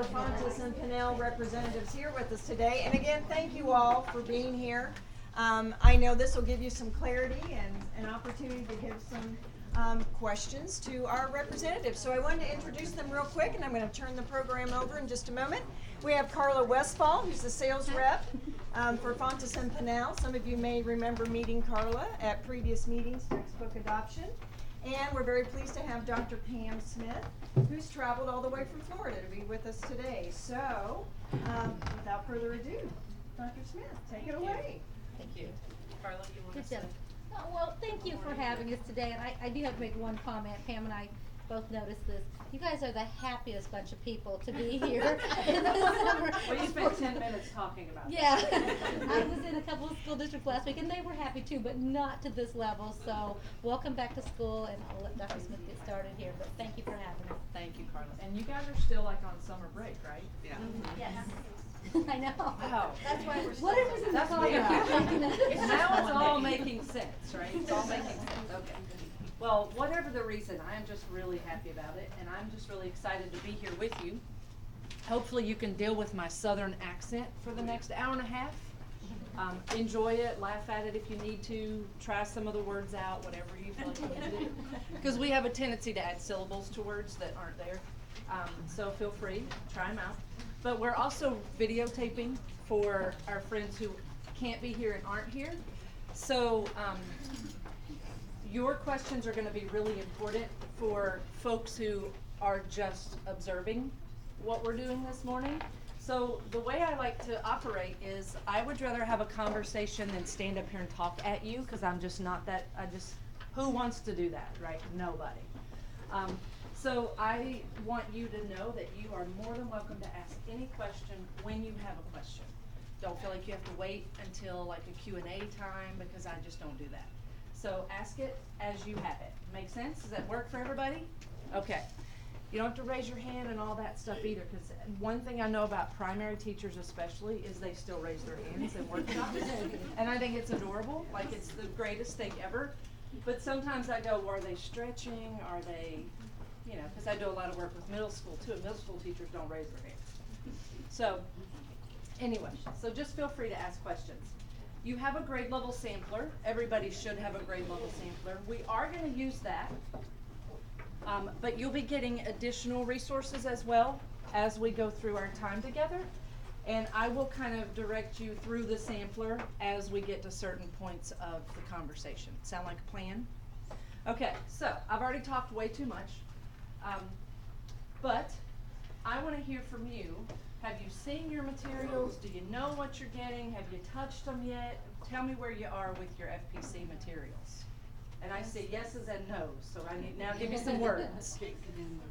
our Fountas and Pinnell representatives here with us today. And again, thank you all for being here. I know this will give you some clarity and an opportunity to give some questions to our representatives. So I wanted to introduce them real quick, and I'm going to turn the program over in just a moment. We have Carla Westfall, who's the sales rep for Fountas and Pinnell. Some of you may remember meeting Carla at previous meetings, textbook adoption. And we're very pleased to have Dr. Pam Smith, who's traveled all the way from Florida to be with us today. So, without further ado, Dr. Smith, take it away. Thank you. Carla, you want to Good job. Well, thank you for having us today. And I do have to make one comment. Pam and I both noticed this. You guys are the happiest bunch of people to be here in the summer. Well, you spent 10 minutes talking about Yeah. I was in a couple of school districts last week, and they were happy too, but not to this level. So welcome back to school, and I'll let Dr. Smith get started here. But thank you for having us. Thank you, Carla. And you guys are still like on summer break, right? Yeah. Yes. I know. Wow. That's why we're what is this That's called? Now it's all making sense, right? It's all making sense. Okay. Well, whatever the reason, I am just really happy about it, and I'm just really excited to be here with you. Hopefully you can deal with my southern accent for the next hour and a half. Enjoy it, laugh at it if you need to, try some of the words out, whatever you feel like you need to do. Because we have a tendency to add syllables to words that aren't there. So feel free, try them out. But we're also videotaping for our friends who can't be here and aren't here. So your questions are going to be really important for folks who are just observing what we're doing this morning. So the way I like to operate is I would rather have a conversation than stand up here and talk at you, because I'm just not that, who wants to do that, right? Nobody. So I want you to know that you are more than welcome to ask any question when you have a question. Don't feel like you have to wait until like a Q&A time, because I just don't do that. So ask it as you have it. Make sense? Does that work for everybody? Okay. You don't have to raise your hand and all that stuff either, because one thing I know about primary teachers especially is they still raise their hands and work it. And I think it's adorable, like it's the greatest thing ever. But sometimes I go, well, are they stretching? Are they, you know, because I do a lot of work with middle school too, and middle school teachers don't raise their hands. So anyway, so just feel free to ask questions. You have a grade level sampler. Everybody should have a grade level sampler. We are going to use that, but you'll be getting additional resources as well as we go through our time together. And I will kind of direct you through the sampler as we get to certain points of the conversation. Sound like a plan? Okay, so I've already talked way too much, but I want to hear from you. Have you seen your materials? Do you know what you're getting? Have you touched them yet? Tell me where you are with your FPC materials. And I say yeses and no's, so I need now give me some words. Can't get in my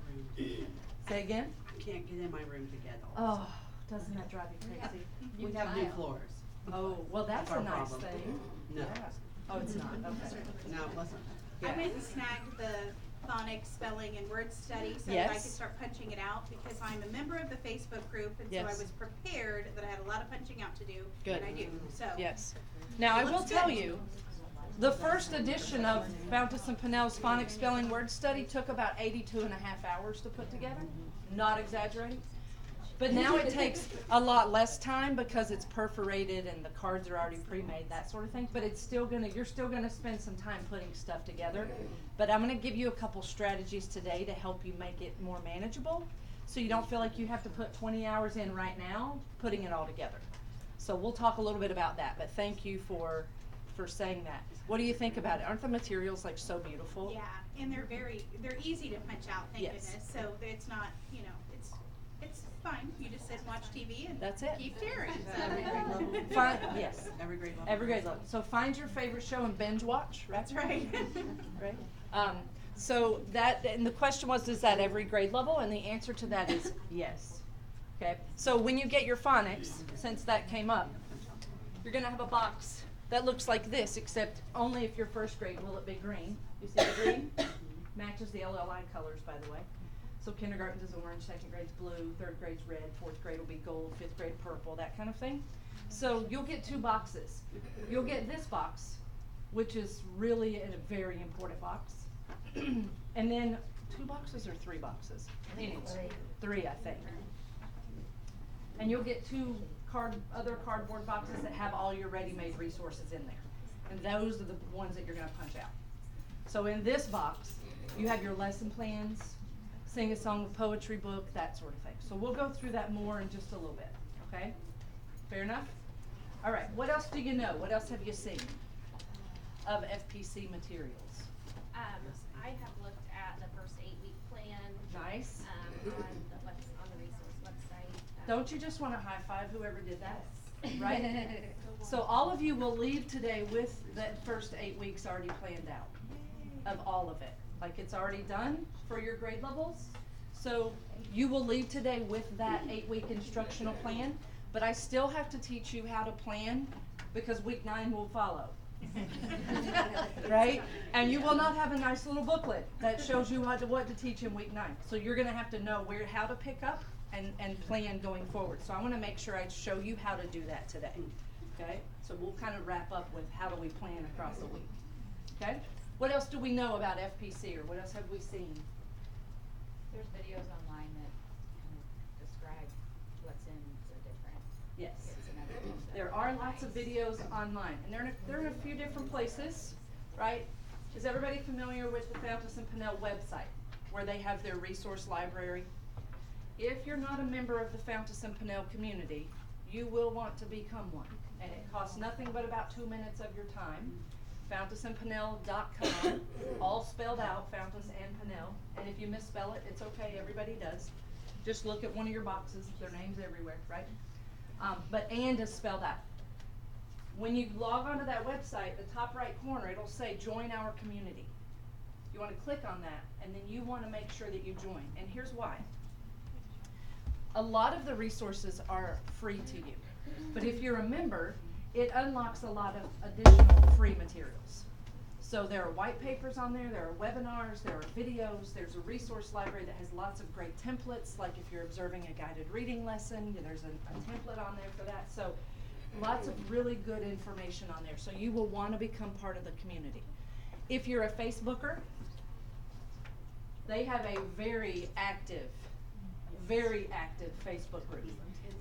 room. Say again? Can't get in my room to get all Oh, doesn't that drive you crazy? We have new floors. Oh, well that's Our a nice problem. thing. No. Yeah. Oh, it's not, okay. No, it wasn't. I went and snagged the phonics, spelling, and word study so that I Yes. could start punching it out, because I'm a member of the Facebook group, and so I Yes. was prepared that I had a lot of punching out to do, Good. and I do, so. Yes. Now I will Looks tell good. you, the first edition of Fountas and Pinnell's phonics spelling word study took about 82 and a half hours to put together. Not exaggerating. But now it takes a lot less time because it's perforated and the cards are already pre-made, that sort of thing. But it's still you're still gonna spend some time putting stuff together. But I'm gonna give you a couple strategies today to help you make it more manageable, so you don't feel like you have to put 20 hours in right now putting it all together. So we'll talk a little bit about that, but thank you for saying that. What do you think about it? Aren't the materials like so beautiful? Yeah, and they're easy to punch out, thank Yes. goodness, so it's not, you know, it's fine, you just sit and watch TV and That's it. keep tearing. Every grade level? Yes. Every grade level? Every grade level. So find your favorite show and binge watch, right? That's right. Right? So that, and the question was, is that every grade level? And the answer to that is yes. Okay, so when you get your phonics, since that came up, you're gonna have a box that looks like this, except only if you're first grade will it be green. You see the green? Matches the LLI colors, by the way. So kindergarten is orange, second grade's blue, third grade's red, fourth grade will be gold, fifth grade purple, that kind of thing. So you'll get two boxes. You'll get this box, which is really a very important box. And then 2 boxes or 3 boxes? Anyway, 3, I think. And you'll get two other cardboard boxes that have all your ready-made resources in there. And those are the ones that you're gonna punch out. So in this box, you have your lesson plans, sing a song of poetry book, that sort of thing. So we'll go through that more in just a little bit, okay? Fair enough? All right, what else do you know? What else have you seen of FPC materials? I have looked at the first 8-week plan. Nice. On the resource website. Don't you just want to high five whoever did that? Right? So all of you will leave today with that first 8 weeks already planned out of all of it. Like it's already done for your grade levels. So you will leave today with that 8-week instructional plan, but I still have to teach you how to plan because week 9 will follow. Right? And you will not have a nice little booklet that shows you what to teach in week 9. So you're gonna have to know how to pick up and plan going forward. So I wanna make sure I show you how to do that today. Okay? So we'll kind of wrap up with how do we plan across the week. Okay? What else do we know about FPC, or what else have we seen? There's videos online that kind of describe what's in the different. Yes. It's another thing that There are would be lots of nice. videos online, and they're in a few different places, right? Is everybody familiar with the Fountas and Pinnell website, where they have their resource library? If you're not a member of the Fountas and Pinnell community, you will want to become one, and it costs nothing but about 2 minutes of your time. FountasandPinnell.com, all spelled out, Fountas and Pinnell, and if you misspell it, it's okay, everybody does. Just look at one of your boxes, their name's everywhere, right? But "and" is spelled out. When you log onto that website, the top right corner, it'll say join our community. You wanna click on that, and then you wanna make sure that you join, and here's why. A lot of the resources are free to you, but if you're a member, it unlocks a lot of additional free materials. So there are white papers on there, there are webinars, there are videos, there's a resource library that has lots of great templates, like if you're observing a guided reading lesson, there's a template on there for that. So lots of really good information on there, so you will want to become part of the community. If you're a Facebooker, they have a very active Facebook group.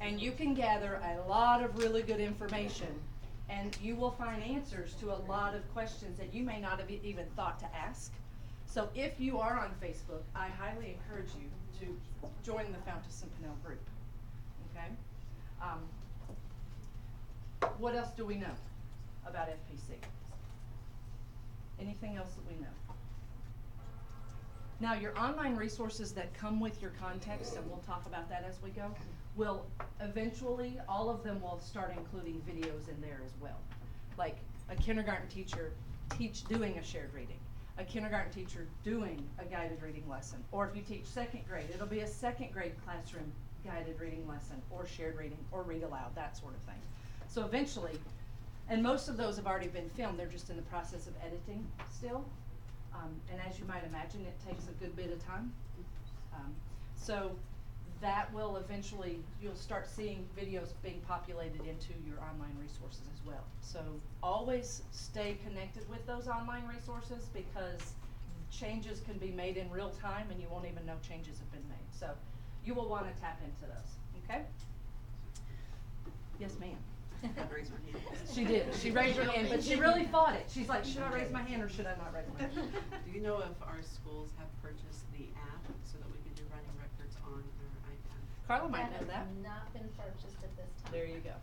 And you can gather a lot of really good information, and you will find answers to a lot of questions that you may not have even thought to ask. So if you are on Facebook, I highly encourage you to join the Fountas and Pinnell group, okay? What else do we know about FPC? Anything else that we know? Now, your online resources that come with your context, and we'll talk about that as we go, will eventually, all of them will start including videos in there as well. Like a kindergarten teacher doing a shared reading, a kindergarten teacher doing a guided reading lesson, or if you teach 2nd grade, it'll be a 2nd grade classroom guided reading lesson, or shared reading, or read aloud, that sort of thing. So eventually, and most of those have already been filmed, they're just in the process of editing still. And as you might imagine, it takes a good bit of time. So that will eventually, you'll start seeing videos being populated into your online resources as well. So always stay connected with those online resources, because changes can be made in real time and you won't even know changes have been made. So you will want to tap into those, okay? Yes, ma'am. I'd raise my hand. She did. She raised her hand, but she really fought it. She's like, should I raise my hand or should I not raise my hand? Do you know if our schools have purchased the app so that we can do running records on our iPad? Carla might know that. has not been purchased at this time. There you go.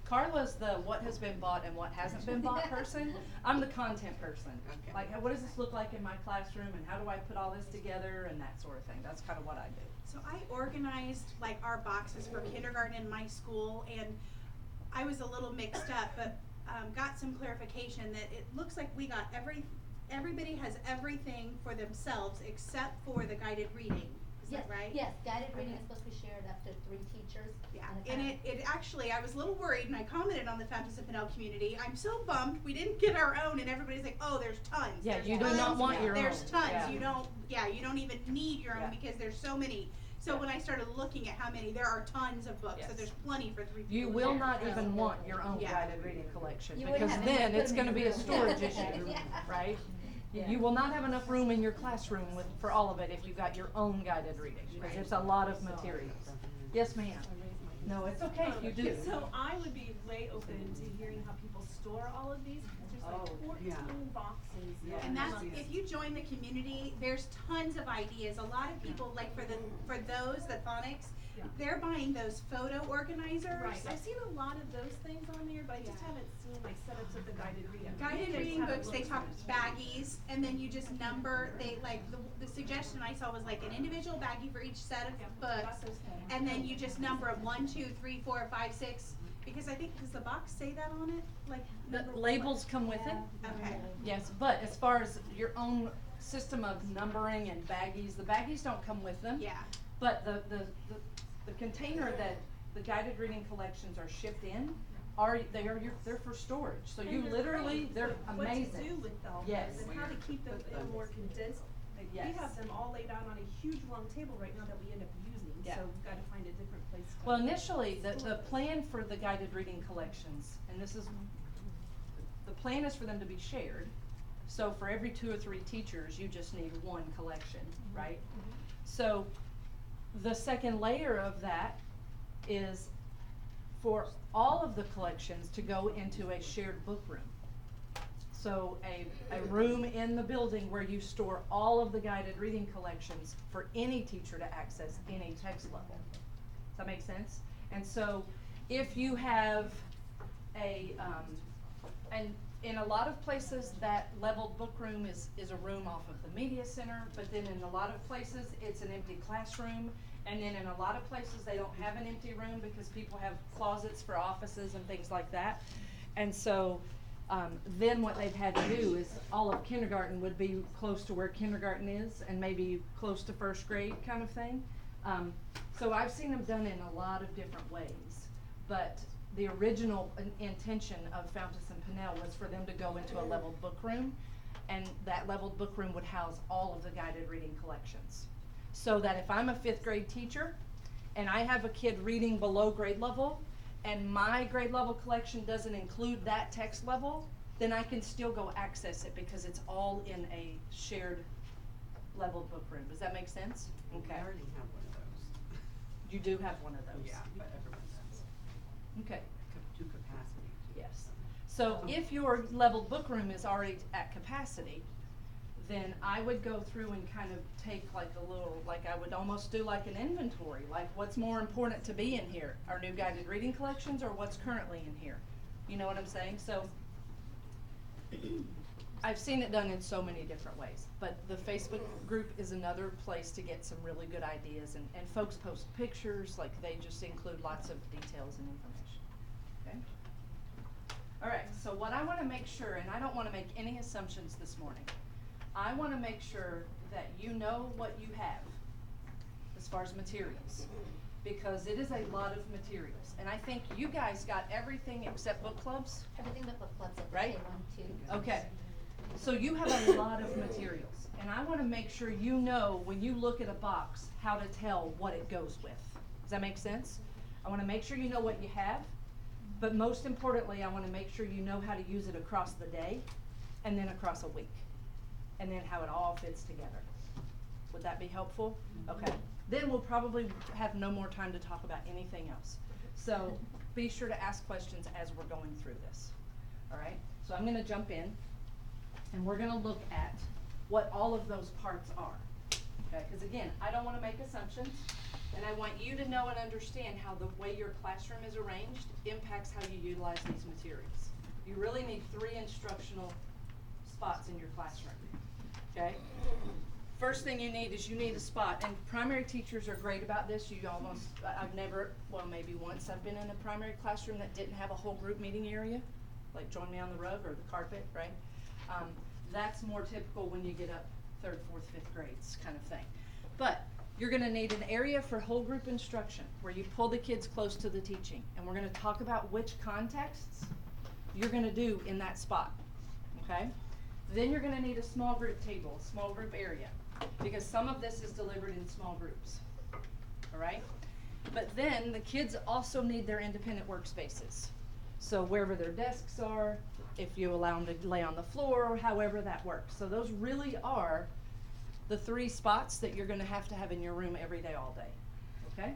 Carla's the what has been bought and what hasn't been bought person. I'm the content person. Okay. Like, what does this look like in my classroom, and how do I put all this together, and that sort of thing. That's kind of what I do. So I organized like our boxes for kindergarten in my school, and I was a little mixed up, but got some clarification that it looks like we got everybody has everything for themselves except for the guided reading. Is Yes, that right? yes, guided reading Okay. is supposed to be shared up to 3 teachers. Yeah, in a and class. it actually, I was a little worried, and I commented on the Fountas and Pinnell community. I'm so bummed we didn't get our own, and everybody's like, oh, there's tons. Yeah, There's you do tons. not want your There's own. tons. Yeah. You don't even need your own Yeah. because there's so many. So Yeah. when I started looking at how many, there are tons of books. So Yes. there's plenty for 3 people. You to will share. not So- even want your own Yeah. guided reading collection, You wouldn't because have enough then to it's put gonna in be your a room. storage issue, Yeah. right? Yeah. You will not have enough room in your classroom for all of it if you've got your own guided reading, because it's a lot of materials. Yes, ma'am. I raised my No, it's okay if you do. So I would be way open to hearing how people store all of these, because there's like Oh, 14 yeah. boxes. Yeah. And that's, Yes. if you join the community, there's tons of ideas. A lot of people, like for those, the phonics, Yeah. they're buying those photo organizers. Right, I've seen a lot of those things on there, but I just Yeah. haven't seen like setups of the guided reading. Guided Just reading haven't books, they looked talk at it. baggies, and then you just number, they, like, the suggestion I saw was like an individual baggie for each set of Yeah, books. got those things. And then you just number them 1, 2, 3, 4, 5, 6, because I think, does the box say that on it? Like, The number labels come with it. Okay. Yes, but as far as your own system of numbering and baggies, the baggies don't come with them. Yeah. But the container that the guided reading collections are shipped in they're for storage. So And you they're literally, great, they're but amazing. What to do with them, Yes. and how to keep them in a more condensed. Like, Yes. we have them all laid out on a huge long table right now that we end up using, Yeah. so we've gotta find a different place. to Well, initially, the store this. plan for the guided reading collections, and the plan is for them to be shared. So for every 2 or 3 teachers, you just need one collection, right? So the second layer of that is for all of the collections to go into a shared book room. So a room in the building where you store all of the guided reading collections for any teacher to access any text level. Does that make sense? And so if you have and in a lot of places that leveled book room is a room off of the media center, but then in a lot of places it's an empty classroom, and then in a lot of places they don't have an empty room because people have closets for offices and things like that. And so then what they've had to do is all of kindergarten would be close to where kindergarten is and maybe close to first grade kind of thing. So I've seen them done in a lot of different ways, but the original intention of Fountas and Pinnell was for them to go into a leveled book room, and that leveled book room would house all of the guided reading collections. So that if I'm a 5th grade teacher and I have a kid reading below grade level and my grade level collection doesn't include that text level, then I can still go access it because it's all in a shared leveled book room. Does that make sense? Okay. I already have one of those. You do have one of those? Yeah, but everyone does. Okay. To capacity. Yes. So if your leveled book room is already at capacity, then I would go through and kind of take like a little, like I would almost do like an inventory, like what's more important to be in here? Our new guided reading collections or what's currently in here? You know what I'm saying? So I've seen it done in so many different ways, but the Facebook group is another place to get some really good ideas, and folks post pictures, like they just include lots of details and information. Okay? All right, so what I want to make sure, and I don't want to make any assumptions this morning, I want to make sure that you know what you have as far as materials, because it is a lot of materials, and I think you guys got everything except book clubs. Everything but book clubs at the Right? same one too. Okay, so you have a lot of materials, and I want to make sure you know when you look at a box how to tell what it goes with. Does that make sense? I want to make sure you know what you have, but most importantly, I want to make sure you know how to use it across the day and then across a week, and then how it all fits together. Would that be helpful? Okay, then we'll probably have no more time to talk about anything else. So be sure to ask questions as we're going through this. All right, so I'm gonna jump in and we're gonna look at what all of those parts are. Okay, because again, I don't wanna make assumptions, and I want you to know and understand how the way your classroom is arranged impacts how you utilize these materials. You really need 3 instructional spots in your classroom, okay? First thing you need is you need a spot, and primary teachers are great about this. I've never, well, maybe once I've been in a primary classroom that didn't have a whole group meeting area, like join me on the rug or the carpet, right? That's more typical when you get up 3rd, 4th, 5th grades kind of thing. But you're gonna need an area for whole group instruction where you pull the kids close to the teaching, and we're gonna talk about which contexts you're gonna do in that spot, okay? Then you're gonna need a small group table, a small group area, because some of this is delivered in small groups, all right? But then the kids also need their independent workspaces. So wherever their desks are, if you allow them to lay on the floor, or however that works. So those really are the 3 spots that you're gonna have in your room every day, all day, okay?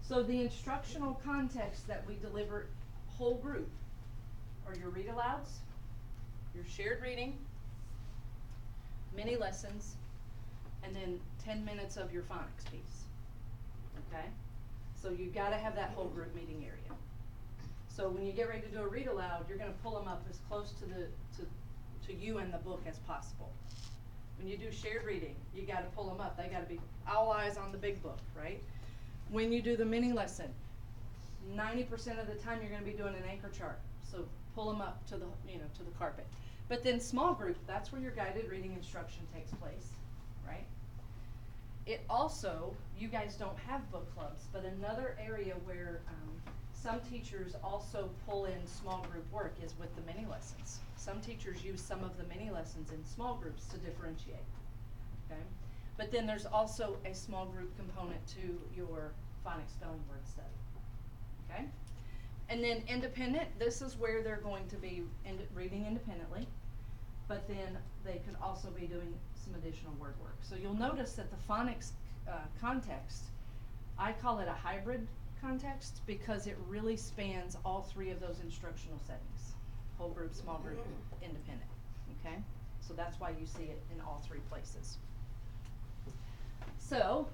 So the instructional context that we deliver whole group are your read alouds, your shared reading, mini lessons, and then 10 minutes of your phonics piece. Okay? So you gotta have that whole group meeting area. So when you get ready to do a read aloud, you're gonna pull them up as close to you and the book as possible. When you do shared reading, you gotta pull them up. They gotta be all eyes on the big book, right? When you do the mini lesson, 90% of the time you're gonna be doing an anchor chart. So pull them up to the, to the carpet. But then small group, that's where your guided reading instruction takes place, right? It also, you guys don't have book clubs, but another area where some teachers also pull in small group work is with the mini lessons. Some teachers use some of the mini lessons in small groups to differentiate, okay? But then there's also a small group component to your phonics spelling word study, okay? And then independent, this is where they're going to be reading independently, but then they could also be doing some additional word work. So you'll notice that the phonics context, I call it a hybrid context because it really spans all three of those instructional settings: whole group, small group, independent, okay? So that's why you see it in all three places. So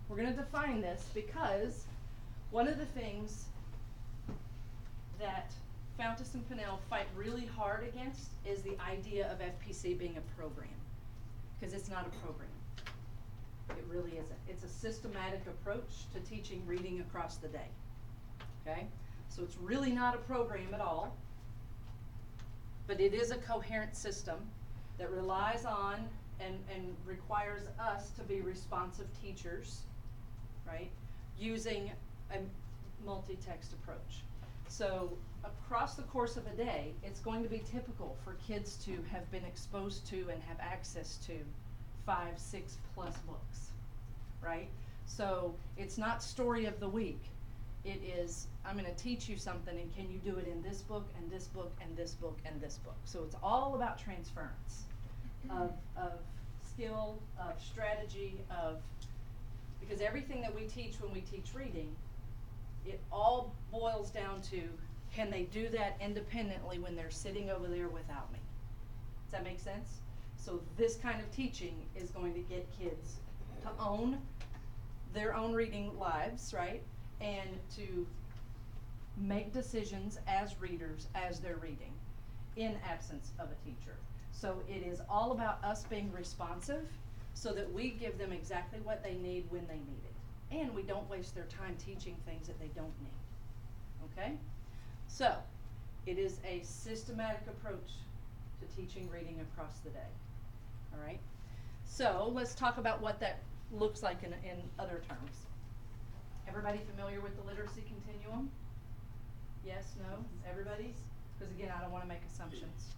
we're gonna define this because one of the things that Fountas and Pinnell fight really hard against is the idea of FPC being a program, because it's not a program. It really isn't. It's a systematic approach to teaching reading across the day, okay? So it's really not a program at all, but it is a coherent system that relies on and requires us to be responsive teachers, right? Using a multi-text approach. So across the course of a day, it's going to be typical for kids to have been exposed to and have access to 5, 6+ books, right? So it's not story of the week. It is, I'm gonna teach you something and can you do it in this book and this book and this book and this book. So it's all about transference of skill, of strategy, because everything that we teach when we teach reading, it all boils down to, can they do that independently when they're sitting over there without me? Does that make sense? So this kind of teaching is going to get kids to own their own reading lives, right? And to make decisions as readers as they're reading in absence of a teacher. So it is all about us being responsive so that we give them exactly what they need when they need it. And we don't waste their time teaching things that they don't need, okay? So, it is a systematic approach to teaching reading across the day, all right? So, let's talk about what that looks like in other terms. Everybody familiar with the literacy continuum? Yes, no, everybody? Because again, I don't want to make assumptions,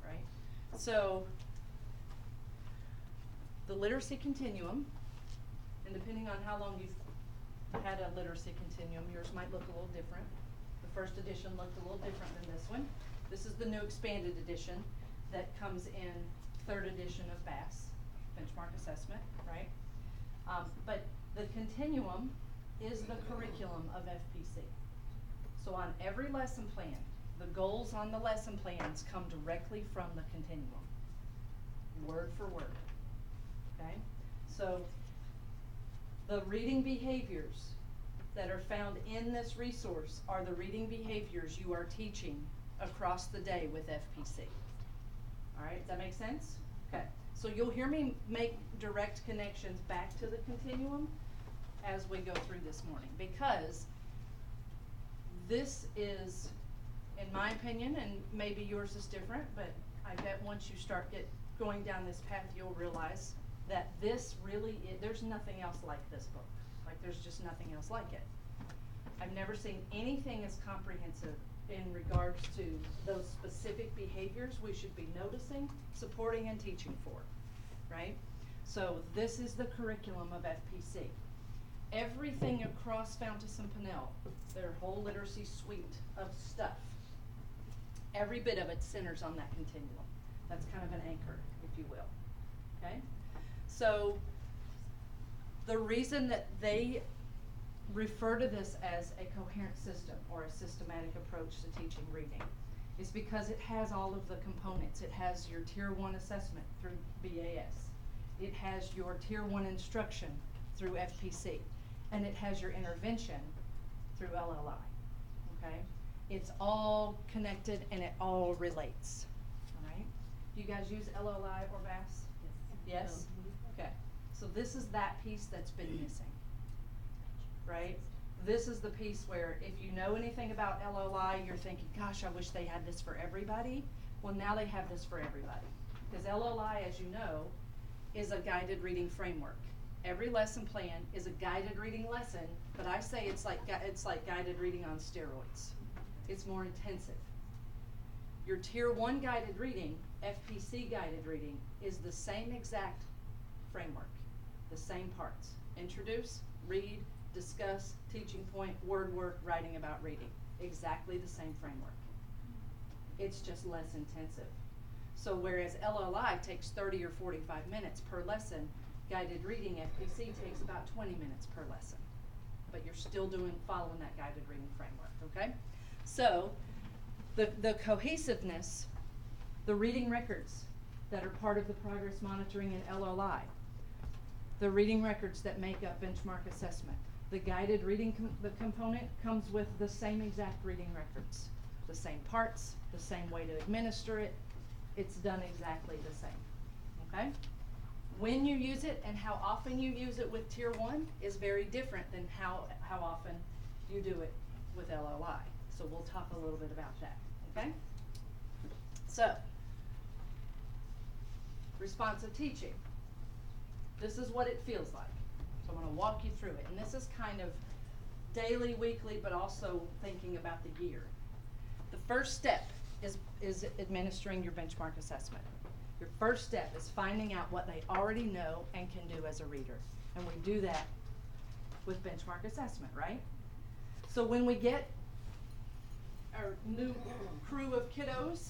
right? So, the literacy continuum, and depending on how long you've had a literacy continuum, yours might look a little different. The first edition looked a little different than this one. This is the new expanded edition that comes in 3rd edition of BASS, Benchmark Assessment, right? But the continuum is the curriculum of FPC. So on every lesson plan, the goals on the lesson plans come directly from the continuum, word for word, okay? So the reading behaviors that are found in this resource are the reading behaviors you are teaching across the day with FPC. All right, does that make sense? Okay, so you'll hear me make direct connections back to the continuum as we go through this morning, because this is, in my opinion, and maybe yours is different, but I bet once you start going down this path, you'll realize that this really is, there's nothing else like this book. Like, there's just nothing else like it. I've never seen anything as comprehensive in regards to those specific behaviors we should be noticing, supporting, and teaching for, right? So this is the curriculum of FPC. Everything across Fountas and Pinnell, their whole literacy suite of stuff, every bit of it centers on that continuum. That's kind of an anchor, if you will, okay? So the reason that they refer to this as a coherent system or a systematic approach to teaching reading. It's because it has all of the components. It has your Tier 1 assessment through BAS. It has your Tier 1 instruction through FPC. And it has your intervention through LLI, okay? It's all connected and it all relates, all right? Do you guys use LLI or BAS? Yes? Okay, so this is that piece that's been missing, right? This is the piece where if you know anything about LLI, you're thinking, gosh, I wish they had this for everybody. Well, now they have this for everybody. Because LLI, as you know, is a guided reading framework. Every lesson plan is a guided reading lesson, but I say it's like guided reading on steroids. It's more intensive. Your Tier 1 guided reading, FPC guided reading, is the same exact framework, the same parts. Introduce, read, discuss, teaching point, word work, writing about reading. Exactly the same framework. It's just less intensive. So whereas LLI takes 30 or 45 minutes per lesson, guided reading FPC takes about 20 minutes per lesson. But you're still following that guided reading framework, okay? So the cohesiveness, the reading records that are part of the progress monitoring in LLI, the reading records that make up benchmark assessment, the guided reading the component comes with the same exact reading records, the same parts, the same way to administer it. It's done exactly the same, okay? When you use it and how often you use it with Tier 1 is very different than how often you do it with LLI. So we'll talk a little bit about that, okay? So, responsive teaching. This is what it feels like. So I'm going to walk you through it. And this is kind of daily, weekly, but also thinking about the year. The first step is administering your benchmark assessment. Your first step is finding out what they already know and can do as a reader. And we do that with benchmark assessment, right? So when we get our new crew of kiddos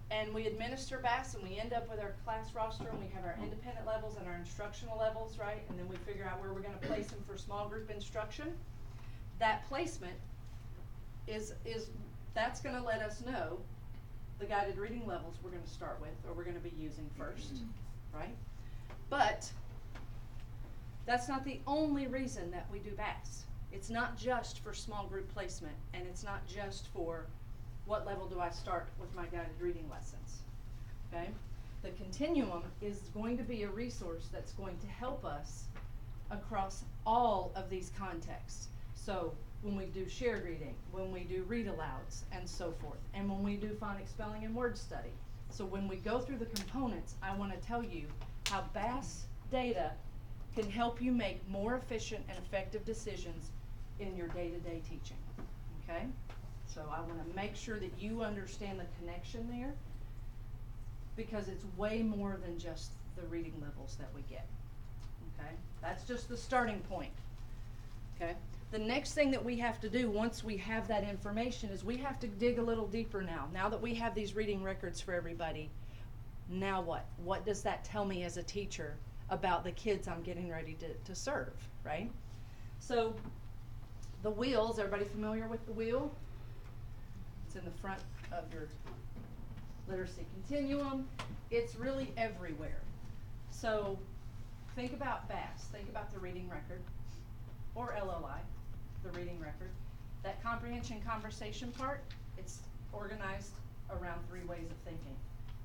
and we administer BAS and we end up with our class roster and we have our independent levels and our instructional levels, right? And then we figure out where we're going to place them for small group instruction. That placement that's going to let us know the guided reading levels we're going to start with or we're going to be using first, right? But that's not the only reason that we do BAS. It's not just for small group placement, and it's not just for what level do I start with my guided reading lessons, okay? The continuum is going to be a resource that's going to help us across all of these contexts. So when we do shared reading, when we do read alouds, and so forth, and when we do phonics, spelling, and word study. So when we go through the components, I want to tell you how BAS data can help you make more efficient and effective decisions in your day-to-day teaching, okay? So I want to make sure that you understand the connection there, because it's way more than just the reading levels that we get, okay? That's just the starting point, okay? The next thing that we have to do once we have that information is we have to dig a little deeper now. Now that we have these reading records for everybody, now what? What does that tell me as a teacher about the kids I'm getting ready to serve, right? So the wheels, everybody familiar with the wheel? It's in the front of your literacy continuum. It's really everywhere. So think about BAS, think about the reading record, or LLI, the reading record. That comprehension conversation part, it's organized around 3 ways of thinking: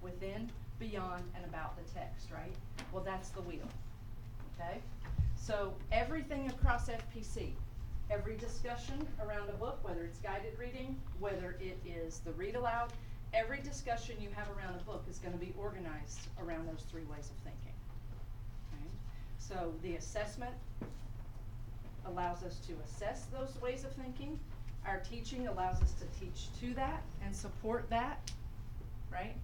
within, beyond, and about the text, right? Well, that's the wheel, okay? So everything across FPC, every discussion around a book, whether it's guided reading, whether it is the read aloud, every discussion you have around a book is going to be organized around those 3 ways of thinking, okay? So the assessment allows us to assess those ways of thinking. Our teaching allows us to teach to that and support that, right?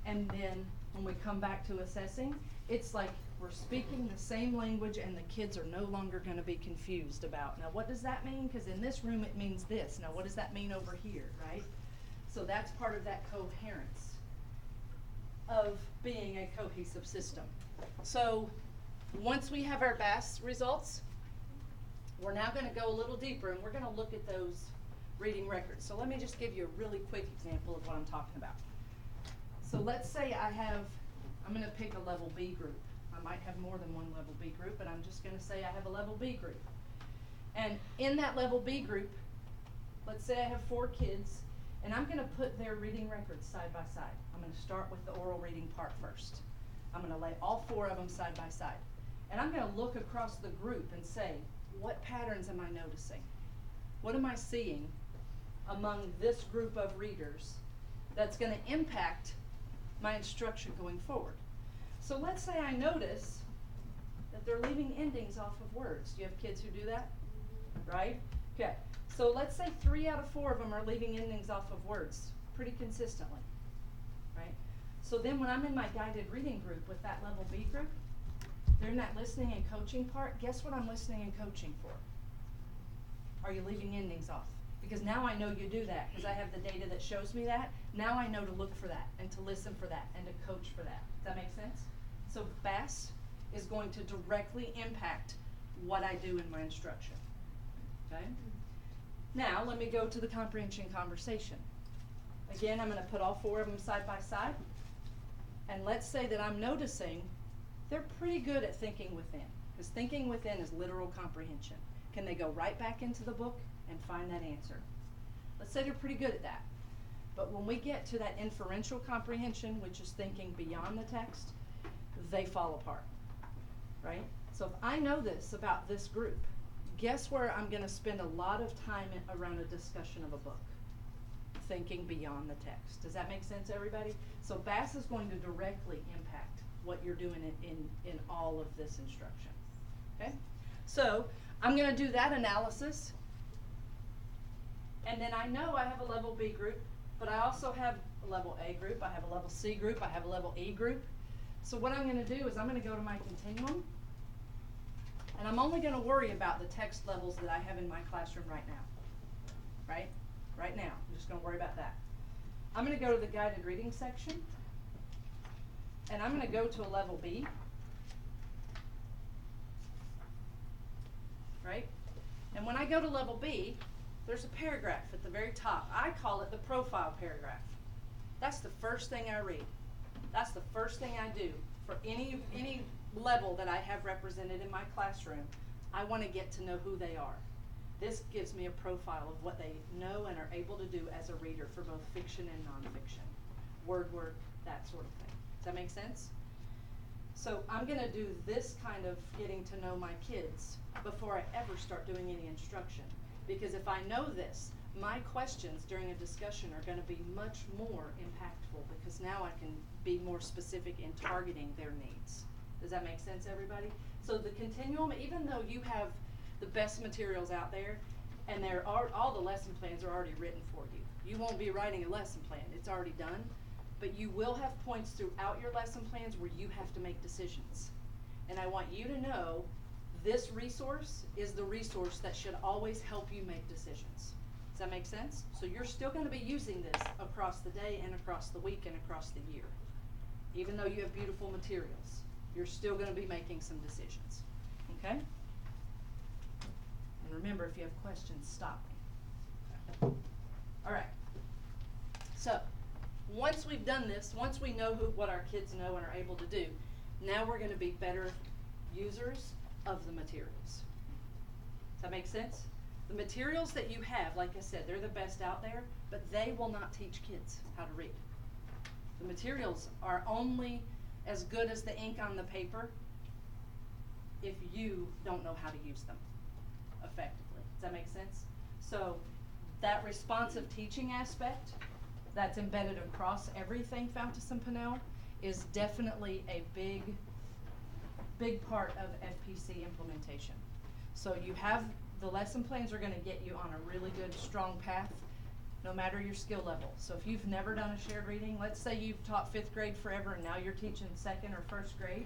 And then when we come back to assessing, it's like we're speaking the same language and the kids are no longer going to be confused about, now what does that mean? Because in this room it means this. Now what does that mean over here, right? So that's part of that coherence of being a cohesive system. So once we have our BAS results, We're now gonna go a little deeper and we're gonna look at those reading records. So let me just give you a really quick example of what I'm talking about. So let's say I'm gonna pick a level B group. I might have more than one level B group, but I'm just gonna say I have a level B group. And in that level B group, let's say I have 4 kids, and I'm gonna put their reading records side by side. I'm gonna start with the oral reading part first. I'm gonna lay all 4 of them side by side. And I'm gonna look across the group and say, what patterns am I noticing? What am I seeing among this group of readers that's gonna impact my instruction going forward? So let's say I notice that they're leaving endings off of words. Do you have kids who do that? Right? Okay. So let's say 3 out of 4 of them are leaving endings off of words pretty consistently. Right? So then when I'm in my guided reading group with that level B group, during that listening and coaching part, guess what I'm listening and coaching for? Are you leaving endings off? Because now I know you do that because I have the data that shows me that. Now I know to look for that and to listen for that and to coach for that. Does that make sense? So BAS is going to directly impact what I do in my instruction. Okay? Now let me go to the comprehension conversation. Again, I'm going to put all 4 of them side by side. And let's say that I'm noticing they're pretty good at thinking within. Because thinking within is literal comprehension. Can they go right back into the book and find that answer? Let's say they're pretty good at that. But when we get to that inferential comprehension, which is thinking beyond the text, they fall apart, right? So if I know this about this group, guess where I'm going to spend a lot of time around a discussion of a book? Thinking beyond the text. Does that make sense, everybody? So BAS is going to directly impact what you're doing in all of this instruction, okay? So I'm going to do that analysis, and then I know I have a level B group, but I also have a level A group, I have a level C group, I have a level E group. So what I'm going to do is I'm going to go to my continuum, and I'm only going to worry about the text levels that I have in my classroom right now. Right? Right now. I'm just going to worry about that. I'm going to go to the guided reading section, and I'm going to go to a level B. Right? And when I go to level B, there's a paragraph at the very top. I call it the profile paragraph. That's the first thing I read. That's the first thing I do for any level that I have represented in my classroom. I want to get to know who they are. This gives me a profile of what they know and are able to do as a reader for both fiction and nonfiction. Word work, that sort of thing. Does that make sense? So I'm going to do this kind of getting to know my kids before I ever start doing any instruction. Because if I know this, my questions during a discussion are going to be much more impactful because now I can be more specific in targeting their needs. Does that make sense, everybody? So the continuum, even though you have the best materials out there and all the lesson plans are already written for you. You won't be writing a lesson plan. It's already done. But you will have points throughout your lesson plans where you have to make decisions. And I want you to know this resource is the resource that should always help you make decisions. Does that make sense? So you're still going to be using this across the day and across the week and across the year. Even though you have beautiful materials, you're still going to be making some decisions. Okay? And remember, if you have questions, stop me. All right. So once we've done this, once we know what our kids know and are able to do, now we're going to be better users of the materials. Does that make sense? The materials that you have, like I said, they're the best out there, but they will not teach kids how to read. The materials are only as good as the ink on the paper if you don't know how to use them effectively. Does that make sense? So that responsive teaching aspect that's embedded across everything Fountas and Pinnell is definitely a big part of FPC implementation. So you have the lesson plans are going to get you on a really good, strong path, no matter your skill level. So if you've never done a shared reading, let's say you've taught 5th grade forever and now you're teaching 2nd or 1st grade,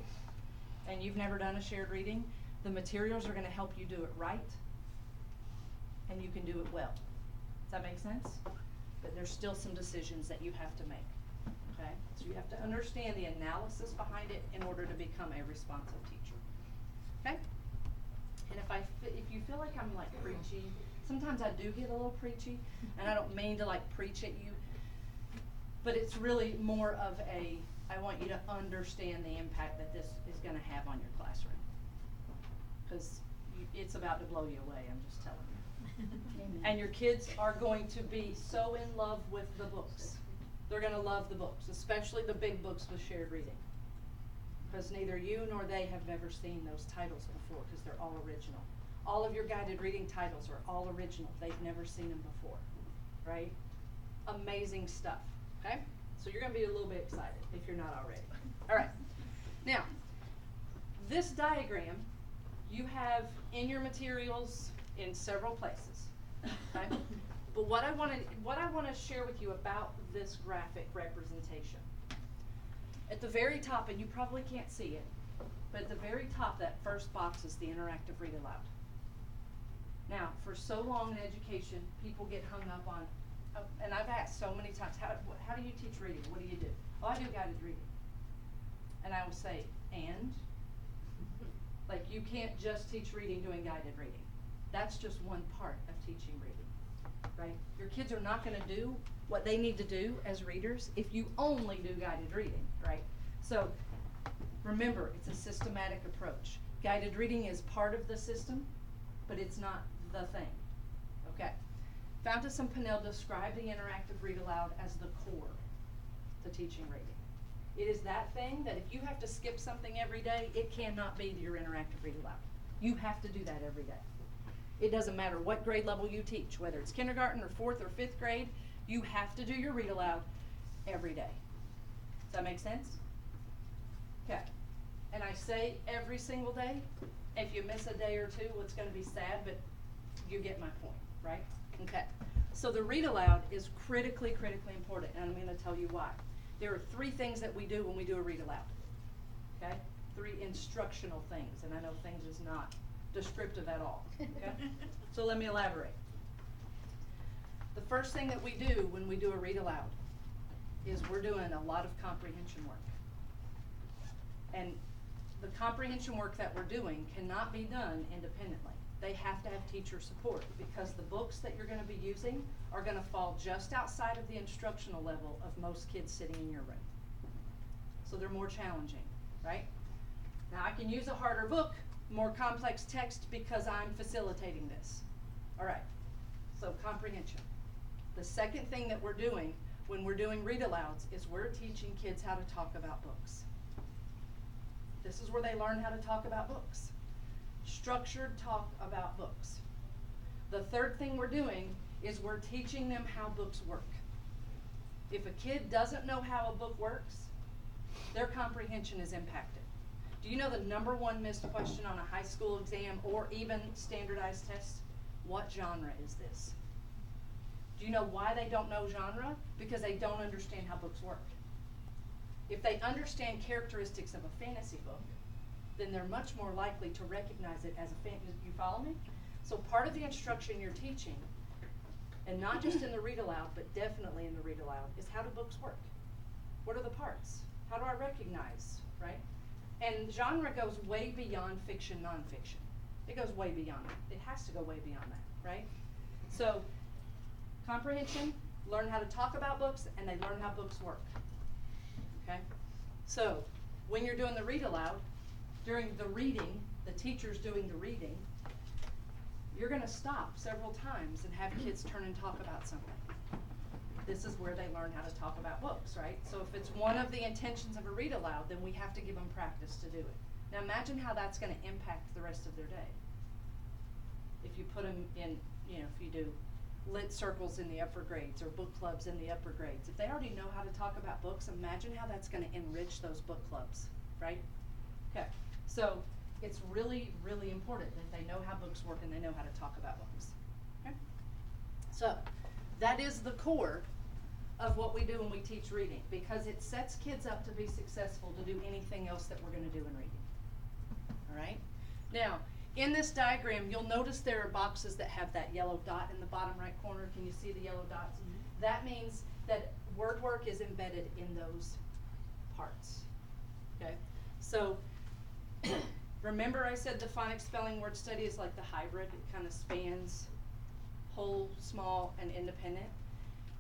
and you've never done a shared reading, the materials are going to help you do it right, and you can do it well. Does that make sense? But there's still some decisions that you have to make. Okay? So you have to understand the analysis behind it in order to become a responsive teacher. Okay? And if you feel like I'm like preachy, sometimes I do get a little preachy, and I don't mean to like preach at you, but it's really more of I want you to understand the impact that this is gonna have on your classroom. Cause it's about to blow you away, I'm just telling you. And your kids are going to be so in love with the books. They're gonna love the books, especially the big books with shared reading. Because neither you nor they have ever seen those titles before, because they're all original. All of your guided reading titles are all original. They've never seen them before, right? Amazing stuff, okay? So you're gonna be a little bit excited if you're not already. All right, now, this diagram you have in your materials in several places, okay? But what I wanna share with you about this graphic representation. At the very top, and you probably can't see it, but at the very top, that first box is the interactive read aloud. Now, for so long in education, people get hung up on, and I've asked so many times, how do you teach reading? What do you do? Oh, I do guided reading. And I will say, and? Like, you can't just teach reading doing guided reading. That's just one part of teaching reading, right? Your kids are not gonna do what they need to do as readers if you only do guided reading, right? So, remember, it's a systematic approach. Guided reading is part of the system, but it's not the thing, okay? Fountas and Pinnell describe the interactive read aloud as the core to teaching reading. It is that thing that if you have to skip something every day, it cannot be your interactive read aloud. You have to do that every day. It doesn't matter what grade level you teach, whether it's kindergarten or 4th or 5th grade, you have to do your read aloud every day. Does that make sense? Okay. And I say every single day. If you miss a day or two, it's gonna be sad, but you get my point, right? Okay. So the read aloud is critically important, and I'm gonna tell you why. There are 3 things that we do when we do a read aloud, okay? 3 instructional things, and I know things is not descriptive at all, okay? So let me elaborate. The first thing that we do when we do a read aloud is we're doing a lot of comprehension work. And the comprehension work that we're doing cannot be done independently. They have to have teacher support because the books that you're gonna be using are gonna fall just outside of the instructional level of most kids sitting in your room. So they're more challenging, right? Now I can use a harder book, more complex text because I'm facilitating this. All right, so comprehension. The second thing that we're doing when we're doing read alouds is we're teaching kids how to talk about books. This is where they learn how to talk about books. Structured talk about books. The third thing we're doing is we're teaching them how books work. If a kid doesn't know how a book works, their comprehension is impacted. Do you know the #1 missed question on a high school exam or even standardized tests? What genre is this? Do you know why they don't know genre? Because they don't understand how books work. If they understand characteristics of a fantasy book, then they're much more likely to recognize it as a fantasy. You follow me? So part of the instruction you're teaching, and not just in the read aloud, but definitely in the read aloud, is how do books work? What are the parts? How do I recognize, right? And genre goes way beyond fiction, nonfiction. It goes way beyond that. It has to go way beyond that, right? So comprehension, learn how to talk about books, and they learn how books work, okay? So when you're doing the read aloud, during the reading, the teacher's doing the reading, you're gonna stop several times and have kids turn and talk about something. This is where they learn how to talk about books, right? So if it's one of the intentions of a read aloud, then we have to give them practice to do it. Now imagine how that's gonna impact the rest of their day. If you put them in, you know, if you do lit circles in the upper grades or book clubs in the upper grades. If they already know how to talk about books, imagine how that's gonna enrich those book clubs, right? Okay, so it's really, really important that they know how books work and they know how to talk about books, okay? So that is the core of what we do when we teach reading, because it sets kids up to be successful to do anything else that we're gonna do in reading, all right? Now, in this diagram, you'll notice there are boxes that have that yellow dot in the bottom right corner. Can you see the yellow dots? Mm-hmm. That means that word work is embedded in those parts, okay? So Remember I said the phonics spelling word study is like the hybrid, it kind of spans whole, small, and independent.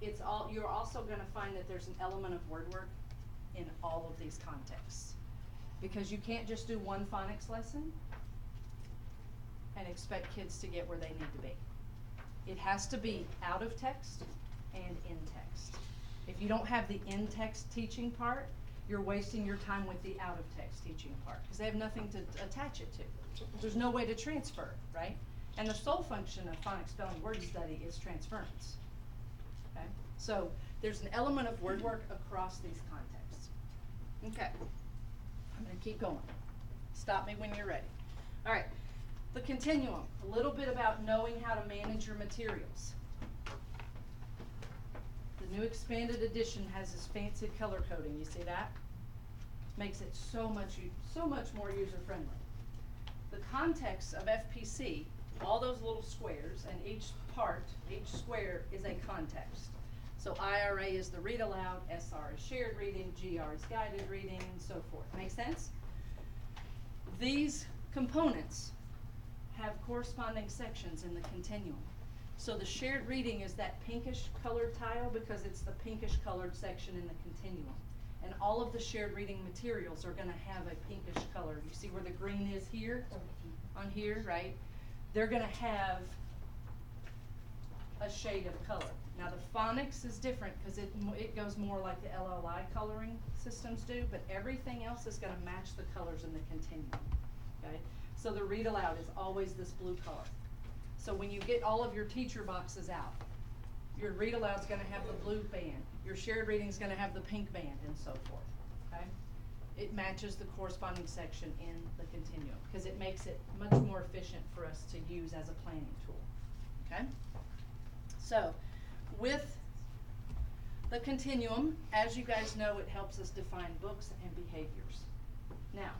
You're also gonna find that there's an element of word work in all of these contexts. Because you can't just do one phonics lesson and expect kids to get where they need to be. It has to be out of text and in text. If you don't have the in text teaching part, you're wasting your time with the out of text teaching part, because they have nothing to attach it to. There's no way to transfer, right? And the sole function of phonics spelling word study is transference. Okay? So there's an element of word work across these contexts. Okay. I'm gonna keep going. Stop me when you're ready. All right. The continuum, a little bit about knowing how to manage your materials. The new expanded edition has this fancy color coding. You see that? Makes it so much more user friendly. The context of FPC, all those little squares, and each square is a context. So IRA is the read aloud, SR is shared reading, GR is guided reading, and so forth. Make sense? These components have corresponding sections in the continuum. So the shared reading is that pinkish colored tile because it's the pinkish colored section in the continuum. And all of the shared reading materials are gonna have a pinkish color. You see where the green is here? On here, right? They're gonna have a shade of color. Now the phonics is different because it goes more like the LLI coloring systems do, but everything else is gonna match the colors in the continuum, okay? So the read aloud is always this blue color. So when you get all of your teacher boxes out, your read aloud is gonna have the blue band, your shared reading is gonna have the pink band, and so forth, okay? It matches the corresponding section in the continuum because it makes it much more efficient for us to use as a planning tool, okay? So with the continuum, as you guys know, it helps us define books and behaviors. Now,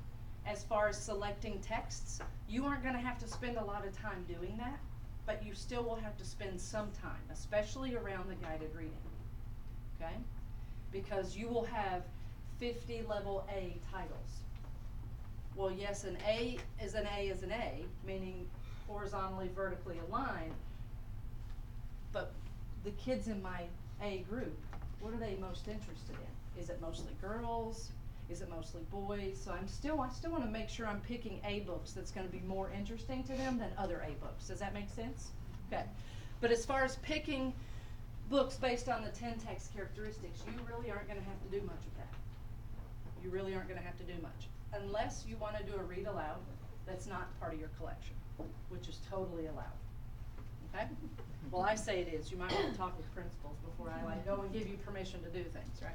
as far as selecting texts, you aren't gonna have to spend a lot of time doing that, but you still will have to spend some time, especially around the guided reading, okay? Because you will have 50 level A titles. Well, yes, an A is an A is an A, meaning horizontally, vertically aligned, but the kids in my A group, what are they most interested in? Is it mostly girls? Is it mostly boys? So I still want to make sure I'm picking A books that's going to be more interesting to them than other A books. Does that make sense? Okay. But as far as picking books based on the 10 text characteristics, you really aren't going to have to do much of that. You really aren't going to have to do much. Unless you want to do a read aloud that's not part of your collection, which is totally allowed. Okay? Well, I say it is. You might want to talk with principals before I go and give you permission to do things, right?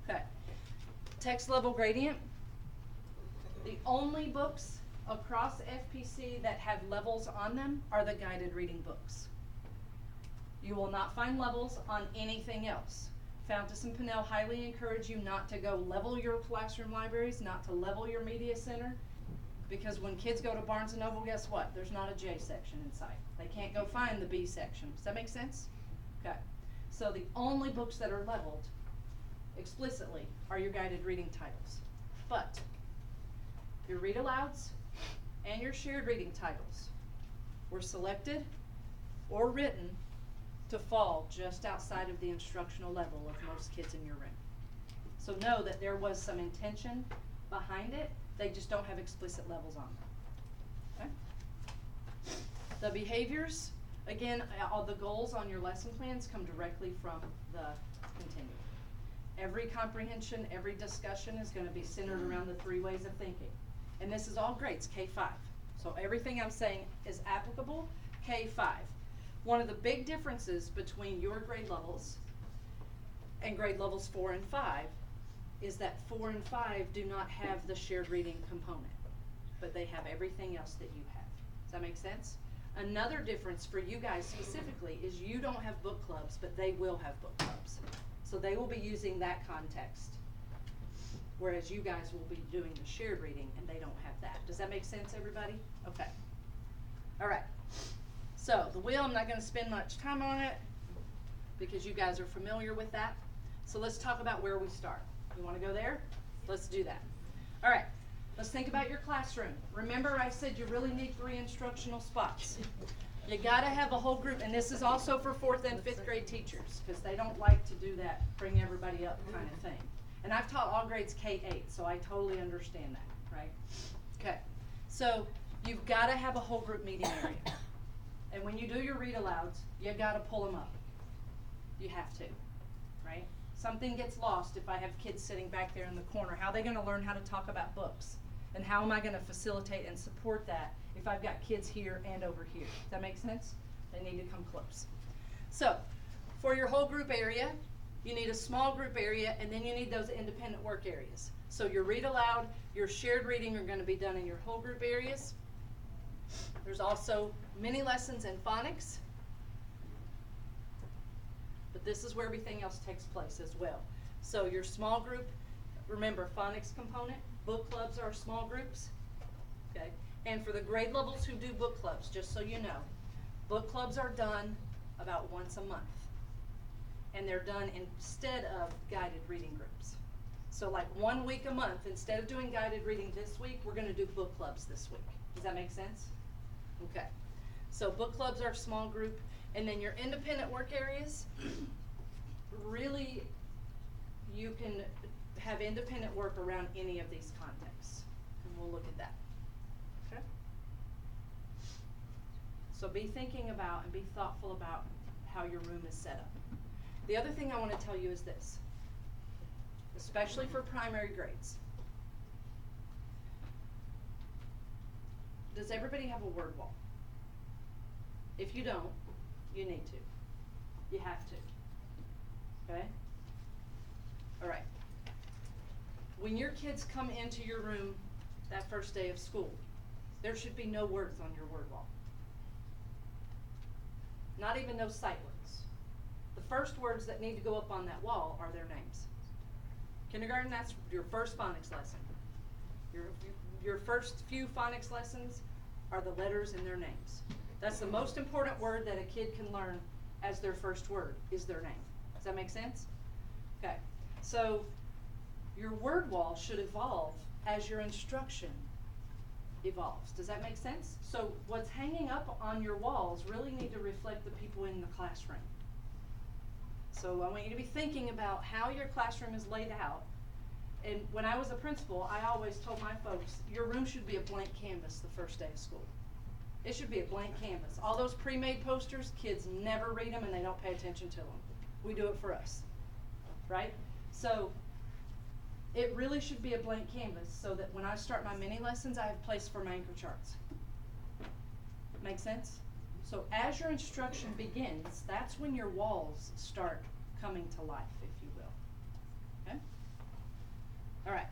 Okay. Text level gradient. The only books across FPC that have levels on them are the guided reading books. You will not find levels on anything else. Fountas and Pinnell highly encourage you not to go level your classroom libraries, not to level your media center, because when kids go to Barnes & Noble, guess what? There's not a J section in sight. They can't go find the B section. Does that make sense? Okay. So the only books that are leveled explicitly are your guided reading titles. But your read alouds and your shared reading titles were selected or written to fall just outside of the instructional level of most kids in your room. So know that there was some intention behind it, they just don't have explicit levels on them. Okay? The behaviors, again, all the goals on your lesson plans come directly from the continuum. Every comprehension, every discussion is going to be centered around the 3 ways of thinking. And this is all grades, K-5. So everything I'm saying is applicable, K-5. One of the big differences between your grade levels and grade levels 4 and 5 is that 4 and 5 do not have the shared reading component, but they have everything else that you have. Does that make sense? Another difference for you guys specifically is you don't have book clubs, but they will have book clubs. So they will be using that context, whereas you guys will be doing the shared reading and they don't have that. Does that make sense, everybody? Okay. All right. So the wheel, I'm not going to spend much time on it because you guys are familiar with that. So let's talk about where we start. You want to go there? Let's do that. All right. Let's think about your classroom. Remember I said you really need 3 instructional spots. You gotta have a whole group, and this is also for 4th and 5th grade teachers, because they don't like to do that, bring everybody up kind of thing. And I've taught all grades K-8, so I totally understand that, right? Okay, so you've gotta have a whole group meeting area. And when you do your read alouds, you gotta pull them up. You have to, right? Something gets lost if I have kids sitting back there in the corner. How are they gonna learn how to talk about books? And how am I gonna facilitate and support that if I've got kids here and over here? Does that make sense? They need to come close. So, for your whole group area, you need a small group area, and then you need those independent work areas. So your read aloud, your shared reading are gonna be done in your whole group areas. There's also mini lessons and phonics. But this is where everything else takes place as well. So your small group, remember phonics component, book clubs are small groups, okay? And for the grade levels who do book clubs, just so you know, book clubs are done about once a month. And they're done instead of guided reading groups. So like 1 week a month, instead of doing guided reading this week, we're gonna do book clubs this week. Does that make sense? Okay. So book clubs are small group, and then your independent work areas, really, you can have independent work around any of these contexts, and we'll look at that, okay? So be thinking about and be thoughtful about how your room is set up. The other thing I want to tell you is this, especially for primary grades. Does everybody have a word wall? If you don't, you need to. You have to. Okay? All right. When your kids come into your room that first day of school, there should be no words on your word wall. Not even no sight words. The first words that need to go up on that wall are their names. Kindergarten, that's your first phonics lesson. Your first few phonics lessons are the letters and their names. That's the most important word that a kid can learn as their first word, is their name. Does that make sense? Okay, so your word wall should evolve as your instruction evolves. Does that make sense? So what's hanging up on your walls really need to reflect the people in the classroom. So I want you to be thinking about how your classroom is laid out. And when I was a principal, I always told my folks, your room should be a blank canvas the first day of school. It should be a blank canvas. All those pre-made posters, kids never read them and they don't pay attention to them. We do it for us, right? So it really should be a blank canvas so that when I start my mini lessons, I have place for my anchor charts. Make sense? So as your instruction begins, that's when your walls start coming to life, if you will. Okay? All right.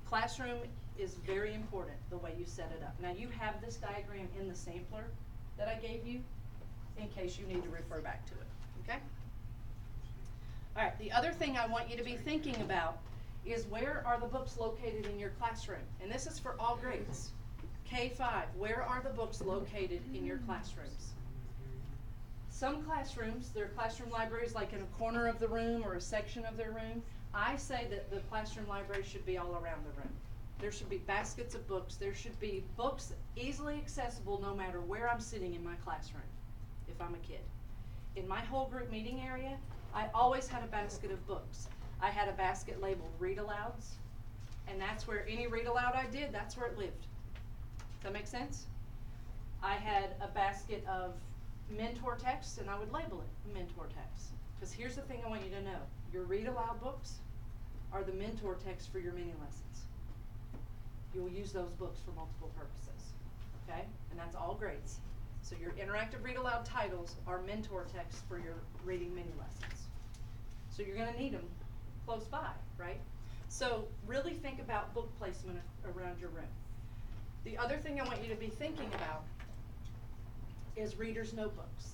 Classroom is very important, the way you set it up. Now you have this diagram in the sampler that I gave you in case you need to refer back to it, okay? All right, the other thing I want you to be thinking about is where are the books located in your classroom? And this is for all grades. K-5, where are the books located in your classrooms? Some classrooms, their classroom libraries like in a corner of the room or a section of their room. I say that the classroom library should be all around the room. There should be baskets of books. There should be books easily accessible no matter where I'm sitting in my classroom, if I'm a kid. In my whole group meeting area, I always had a basket of books. I had a basket labeled read alouds, and that's where any read aloud I did, that's where it lived. Does that make sense? I had a basket of mentor texts, and I would label it mentor text. Because here's the thing I want you to know. Your read aloud books are the mentor texts for your mini lessons. You will use those books for multiple purposes, okay? And that's all grades. So your interactive read aloud titles are mentor texts for your reading mini lessons. So you're gonna need them close by, right? So really think about book placement around your room. The other thing I want you to be thinking about is readers' notebooks,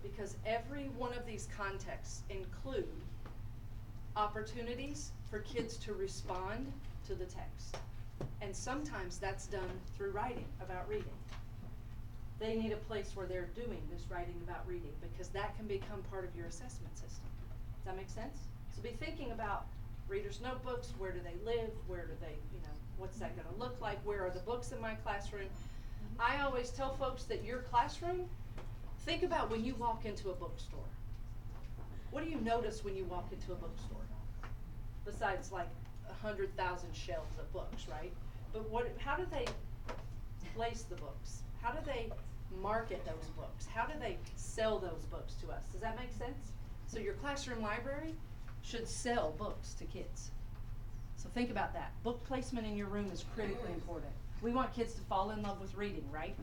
because every one of these contexts include opportunities for kids to respond to the text. And sometimes that's done through writing about reading. They need a place where they're doing this writing about reading, because that can become part of your assessment system. Does that make sense? So be thinking about readers' notebooks, where do they live, where do they, what's that gonna look like, where are the books in my classroom? I always tell folks that your classroom, think about when you walk into a bookstore. What do you notice when you walk into a bookstore? Besides like 100,000 shelves of books, right? But how do they place the books? How do they market those books? How do they sell those books to us? Does that make sense? So your classroom library should sell books to kids. So think about that. Book placement in your room is critically important. We want kids to fall in love with reading, right?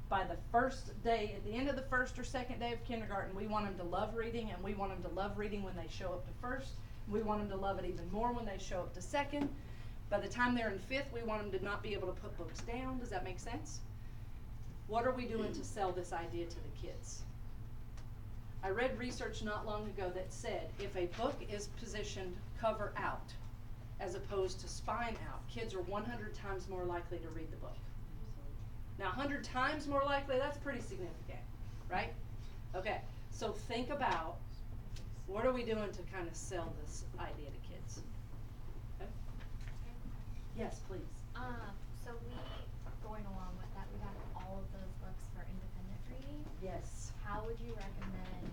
By the first day, at the end of the first or second day of kindergarten, we want them to love reading, and we want them to love reading when they show up to first. We want them to love it even more when they show up to second. By the time they're in fifth, we want them to not be able to put books down. Does that make sense? What are we doing to sell this idea to the kids? I read research not long ago that said if a book is positioned cover out as opposed to spine out, kids are 100 times more likely to read the book. Now 100 times more likely, that's pretty significant, right? Okay, so think about what are we doing to kind of sell this idea to kids? Okay? Yes, please. So going along with that, we got all of those books for independent reading. Yes. How would you recommend,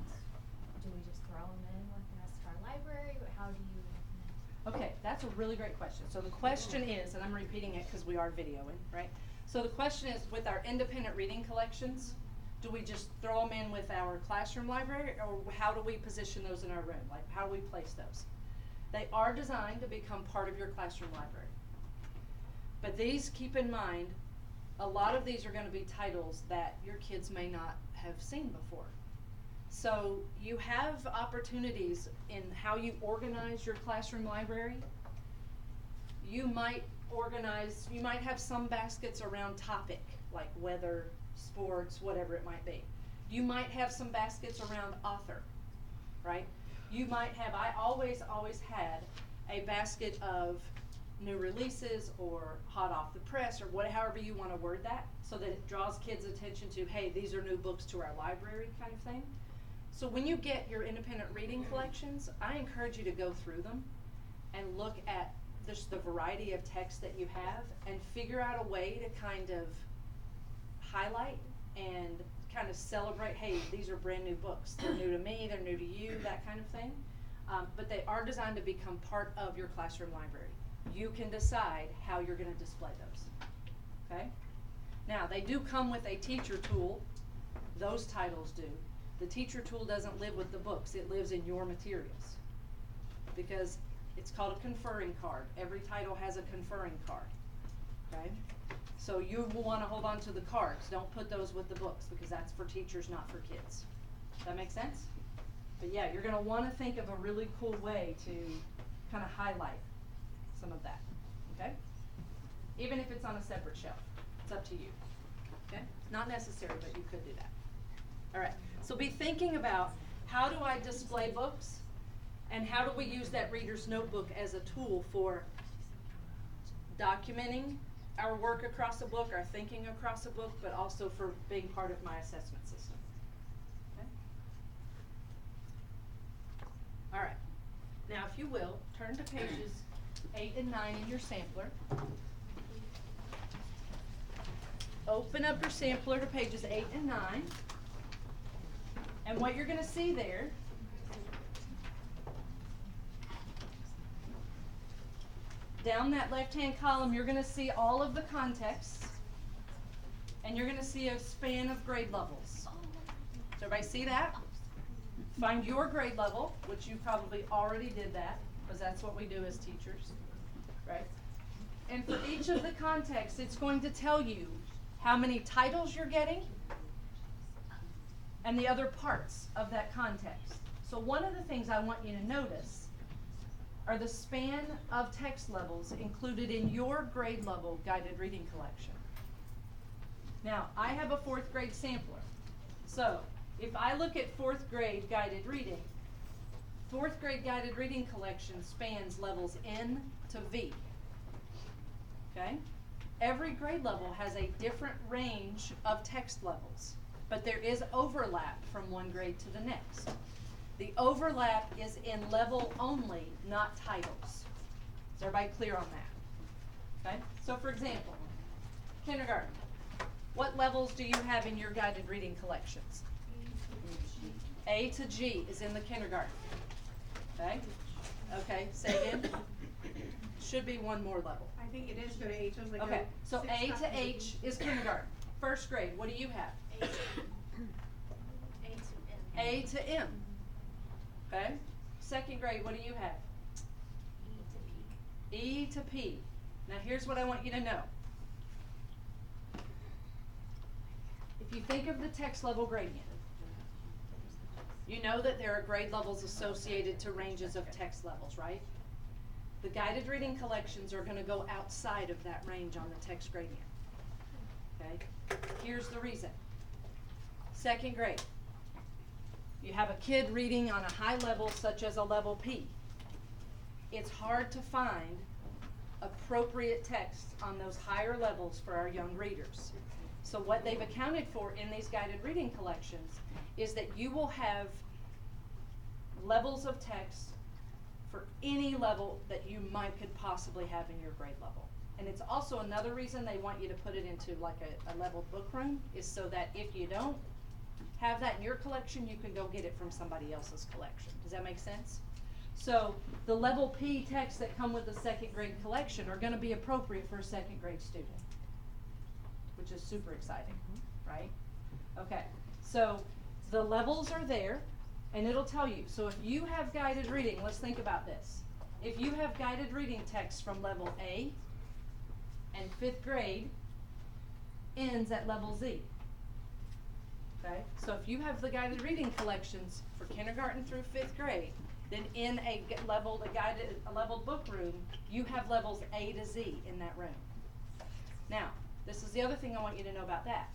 do we just throw them in with the rest of our library? How do you recommend? Okay, that's a really great question. So the question is, and I'm repeating it because we are videoing, right? So the question is, with our independent reading collections, do we just throw them in with our classroom library, or how do we position those in our room? Like, how do we place those? They are designed to become part of your classroom library. But these, keep in mind, a lot of these are going to be titles that your kids may not have seen before. So you have opportunities in how you organize your classroom library. You might have some baskets around topic, like weather, sports, whatever it might be. You might have some baskets around author, right? You might have, I always had a basket of new releases or hot off the press or however you want to word that, so that it draws kids' attention to, hey, these are new books to our library kind of thing. So when you get your independent reading collections, I encourage you to go through them and look at just the variety of text that you have and figure out a way to kind of highlight and kind of celebrate, hey, these are brand new books. They're new to me, they're new to you, that kind of thing. But they are designed to become part of your classroom library. You can decide how you're going to display those, okay? Now, they do come with a teacher tool. Those titles do. The teacher tool doesn't live with the books. It lives in your materials because it's called a conferring card. Every title has a conferring card, okay? So you will want to hold on to the cards. Don't put those with the books because that's for teachers, not for kids. Does that make sense? But yeah, you're going to want to think of a really cool way to kind of highlight some of that, okay? Even if it's on a separate shelf, it's up to you, okay? Not necessary, but you could do that. All right, so be thinking about how do I display books and how do we use that reader's notebook as a tool for documenting our work across a book, our thinking across a book, but also for being part of my assessment system, okay? All right, now if you will, turn to pages 8 and 9 in your sampler. Open up your sampler to pages 8 and 9. And what you're going to see there down that left-hand column, you're going to see all of the contexts, and you're going to see a span of grade levels. Does everybody see that? Find your grade level, which you probably already did that, because that's what we do as teachers, right? And for each of the contexts, it's going to tell you how many titles you're getting and the other parts of that context. So one of the things I want you to notice are the span of text levels included in your grade level guided reading collection. Now, I have a 4th grade sampler. So if I look at 4th grade guided reading, 4th grade guided reading collection spans levels N to V. Okay? Every grade level has a different range of text levels, but there is overlap from one grade to the next. The overlap is in level only, not titles. Is everybody clear on that? Okay? So for example, kindergarten. What levels do you have in your guided reading collections? A to G is in the kindergarten. Okay? Okay, say again. Should be one more level. I think it is go to H. I was like, Okay, oh, so 6 A to copies. H is kindergarten. First grade, what do you have? A to M. Okay? Second grade, what do you have? E to P. Now here's what I want you to know. If you think of the text level gradient, you know that there are grade levels associated to ranges of text levels, right? The guided reading collections are going to go outside of that range on the text gradient. Okay? Here's the reason. Second grade. You have a kid reading on a high level such as a level P. It's hard to find appropriate text on those higher levels for our young readers. So what they've accounted for in these guided reading collections is that you will have levels of text for any level that you could possibly have in your grade level. And it's also another reason they want you to put it into like a leveled book room, is so that if you don't have that in your collection, you can go get it from somebody else's collection. Does that make sense? So the level P texts that come with the second grade collection are going to be appropriate for a second grade student, which is super exciting, right? Okay, so the levels are there, and it'll tell you. So if you have guided reading, let's think about this. If you have guided reading text from level A, and 5th grade ends at level Z. Okay, so if you have the guided reading collections for kindergarten through 5th grade, then in a leveled book room, you have levels A to Z in that room. Now, this is the other thing I want you to know about that.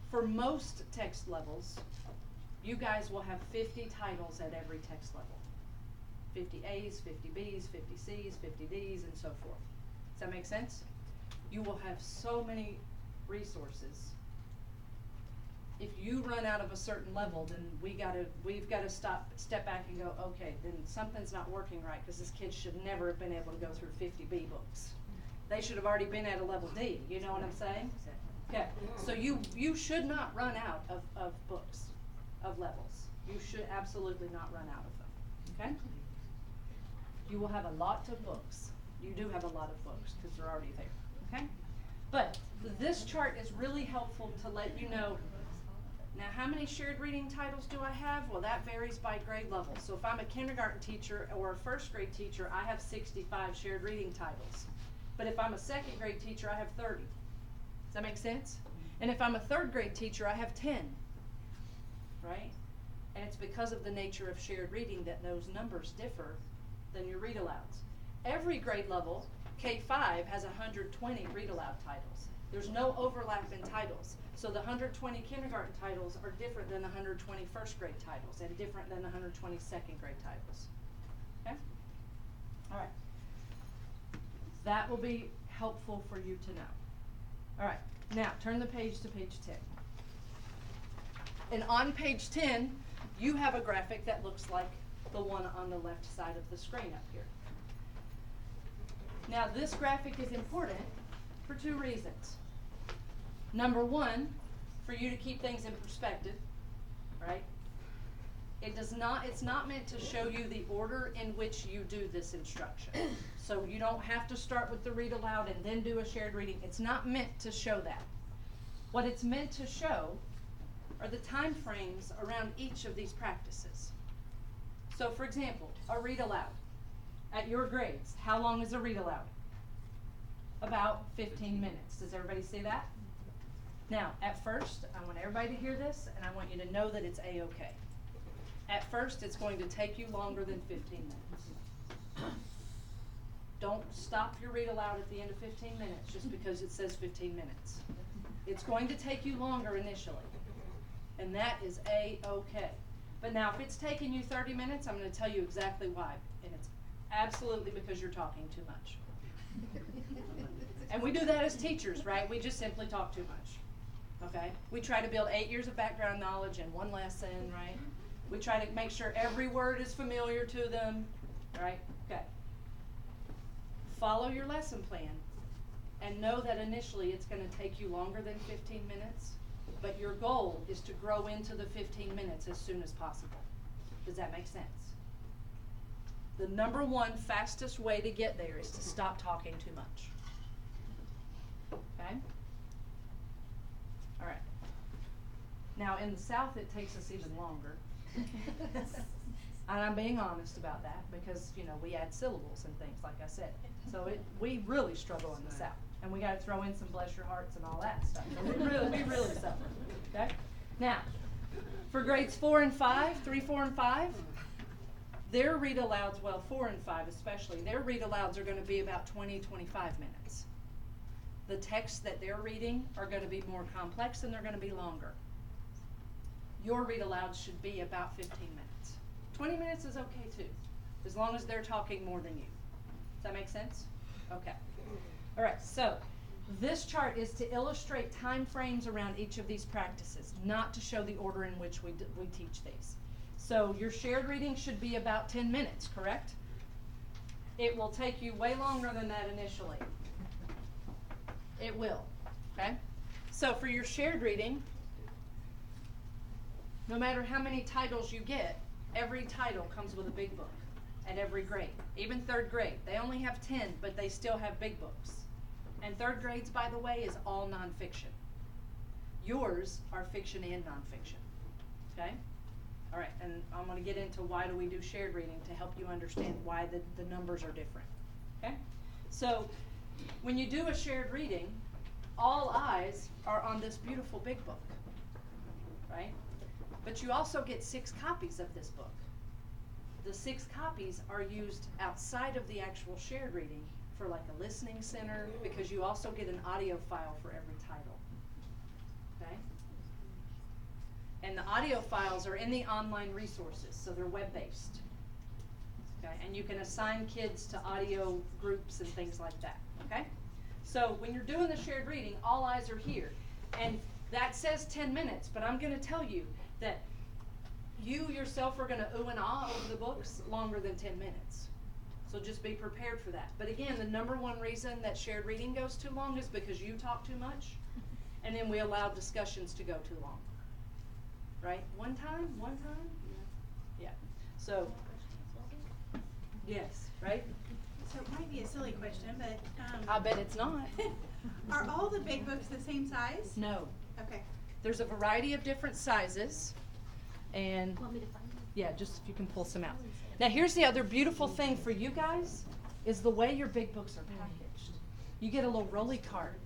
For most text levels, you guys will have 50 titles at every text level. 50 A's, 50 B's, 50 C's, 50 D's, and so forth. Does that make sense? You will have so many resources. If you run out of a certain level, then we've got to step back and go, okay, then something's not working right, because this kid should never have been able to go through 50 B books. They should have already been at a level D. You know what I'm saying? Okay, so you should not run out of books, of levels. You should absolutely not run out of them, okay? You will have a lot of books. You do have a lot of books, because they're already there, okay? But this chart is really helpful to let you know, now how many shared reading titles do I have? Well, that varies by grade level. So if I'm a kindergarten teacher or a first grade teacher, I have 65 shared reading titles. But if I'm a second grade teacher, I have 30. Does that make sense? And if I'm a third grade teacher, I have 10, right? And it's because of the nature of shared reading that those numbers differ than your read alouds. Every grade level, K-5, has 120 read aloud titles. There's no overlap in titles. So the 120 kindergarten titles are different than the 120 first grade titles, and different than the 120 second grade titles. Okay? All right. That will be helpful for you to know. All right. Now, turn the page to page 10. And on page 10, you have a graphic that looks like the one on the left side of the screen up here. Now, this graphic is important for two reasons. Number one, for you to keep things in perspective, right? It's not meant to show you the order in which you do this instruction. So you don't have to start with the read aloud and then do a shared reading. It's not meant to show that. What it's meant to show are the time frames around each of these practices. So for example, a read aloud. At your grades, how long is a read aloud? About 15 minutes. Does everybody see that? Now, at first, I want everybody to hear this, and I want you to know that it's A-okay. At first, it's going to take you longer than 15 minutes. Don't stop your read aloud at the end of 15 minutes just because it says 15 minutes. It's going to take you longer initially, and that is A-okay. But now, if it's taking you 30 minutes, I'm going to tell you exactly why, and it's absolutely because you're talking too much. And we do that as teachers, right? We just simply talk too much. Okay? We try to build 8 years of background knowledge in one lesson, right? We try to make sure every word is familiar to them, right? Okay. Follow your lesson plan and know that initially it's going to take you longer than 15 minutes, but your goal is to grow into the 15 minutes as soon as possible. Does that make sense? The number one fastest way to get there is to stop talking too much. Okay? All right. Now, in the South, it takes us even longer. And I'm being honest about that because, you know, we add syllables and things, like I said. So we really struggle in the South. And we got to throw in some bless your hearts and all that stuff. So we really suffer. Okay? Now, for grades 4 and 5, 3, 4, and 5, their read alouds, well, 4 and 5 especially, their read alouds are going to be about 20, 25 minutes. The texts that they're reading are going to be more complex and they're going to be longer. Your read alouds should be about 15 minutes. 20 minutes is okay too, as long as they're talking more than you. Does that make sense? Okay. All right, so this chart is to illustrate time frames around each of these practices, not to show the order in which we teach these. So your shared reading should be about 10 minutes, correct? It will take you way longer than that initially. It will, okay? So for your shared reading, no matter how many titles you get, every title comes with a big book at every grade. Even 3rd grade, they only have 10, but they still have big books. And 3rd grades, by the way, is all nonfiction. Yours are fiction and nonfiction, okay? All right, and I'm going to get into why do we do shared reading to help you understand why the numbers are different, okay? So when you do a shared reading, all eyes are on this beautiful big book, right? But you also get 6 copies of this book. The 6 copies are used outside of the actual shared reading for like a listening center, because you also get an audio file for every title, okay? And the audio files are in the online resources, so they're web-based, okay? And you can assign kids to audio groups and things like that, okay? So when you're doing the shared reading, all eyes are here. And that says 10 minutes, but I'm going to tell you that you yourself are going to ooh and ah over the books longer than 10 minutes. So just be prepared for that. But again, the number one reason that shared reading goes too long is because you talk too much, and then we allow discussions to go too long. Right? One time? Yeah. So, yes, right? So it might be a silly question, but I bet it's not. are all the big books the same size? No. Okay. There's a variety of different sizes, and Want me to find them? yeah, just if you can pull some out. Now here's the other beautiful thing for you guys is the way your big books are packaged. You get a little rolly cart,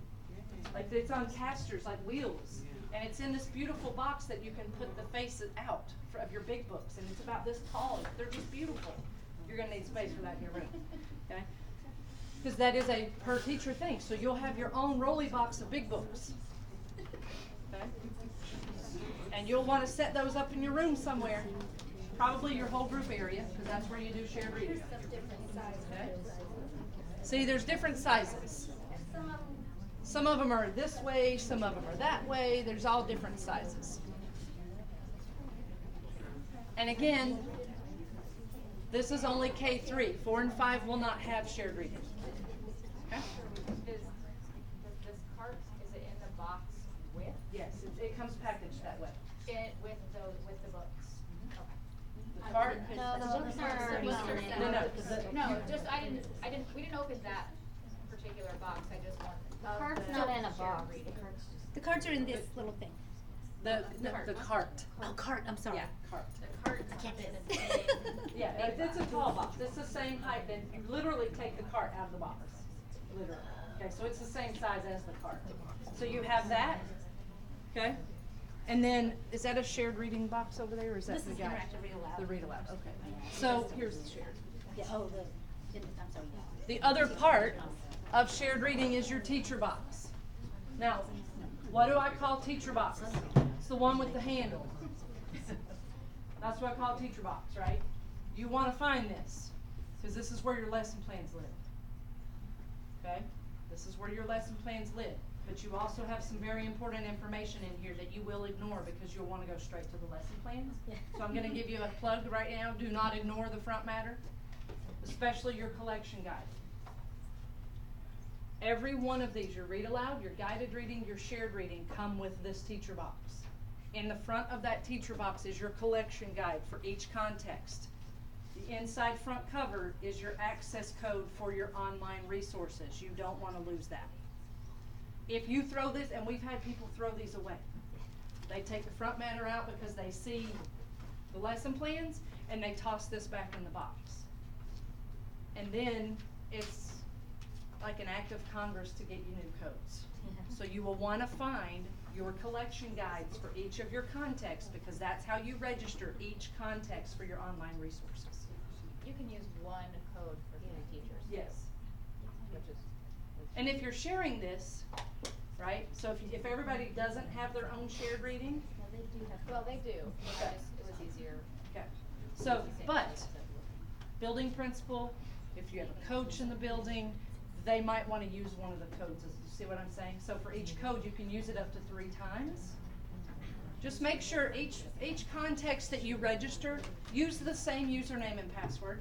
like it's on casters, like wheels, and it's in this beautiful box that you can put the faces out of your big books, and it's about this tall. They're just beautiful. You're gonna need space for that in your room, okay? Because that is a per teacher thing. So you'll have your own rolly box of big books, okay? And you'll want to set those up in your room somewhere. Probably your whole group area, because that's where you do shared reading. Okay? See, there's different sizes. Some of them are this way, some of them are that way. There's all different sizes. And again, this is only K3. 4 and 5 will not have shared reading. Okay? Does this cart, is it in the box with? Yes, it comes packaged that way. With the books? Okay. The cart. No, the books are already in it. No, just, we didn't open that particular box, I just wanted. The cart's not in a box. The cards are in this little thing. The cart. Oh, cart, I'm sorry. Yeah, cart. The cart Can't is fit. big. Yeah, it's a tall box. It's the same height. Then you literally take the cart out of the box. Literally. Okay, so it's the same size as the cart. So you have that. Okay. And then, is that a shared reading box over there, or is that This the is guide? interactive read aloud. The read aloud. Okay. So here's the shared. Yeah, oh, I'm sorry. The other part of shared reading is your teacher box. Now, what do I call teacher box? It's the one with the handle. That's what I call teacher box, right? You want to find this, because this is where your lesson plans live. Okay? This is where your lesson plans live. But you also have some very important information in here that you will ignore because you'll wanna go straight to the lesson plans. So I'm gonna give you a plug right now, do not ignore the front matter, especially your collection guide. Every one of these, your read aloud, your guided reading, your shared reading, come with this teacher box. In the front of that teacher box is your collection guide for each context. The inside front cover is your access code for your online resources. You don't want to lose that. If you throw this, and we've had people throw these away. They take the front matter out because they see the lesson plans and they toss this back in the box. And then it's like an act of Congress to get you new codes. So you will want to find your collection guides for each of your contexts because that's how you register each context for your online resources. You can use one code for 3 teachers. Yes. Which is. And if you're sharing this, right, so if everybody doesn't have their own shared reading, Well, they do, but it was easier. okay. So, but, building principal, if you have a coach in the building, they might want to use one of the codes. You see what I'm saying? So for each code, you can use it up to 3 times. Just make sure each context that you register, use the same username and password.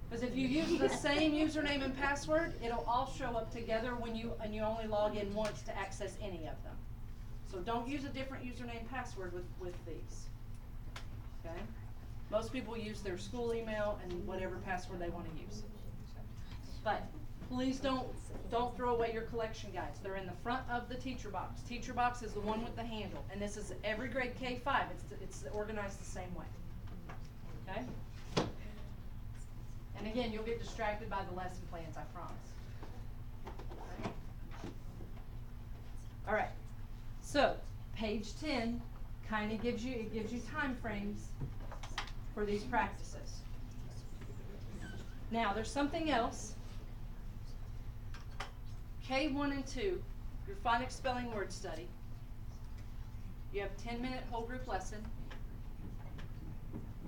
Because if you use the same username and password, it'll all show up together when you only log in once to access any of them. So don't use a different username and password with these. Okay? Most people use their school email and whatever password they want to use. But please don't throw away your collection guides. They're in the front of the teacher box. Teacher box is the one with the handle, and this is every grade K-5. It's organized the same way. Okay? And again, you'll get distracted by the lesson plans, I promise. All right. So page 10 kind of gives you time frames for these practices. Now there's something else. K1 and 2, your phonics spelling word study. You have 10-minute whole group lesson,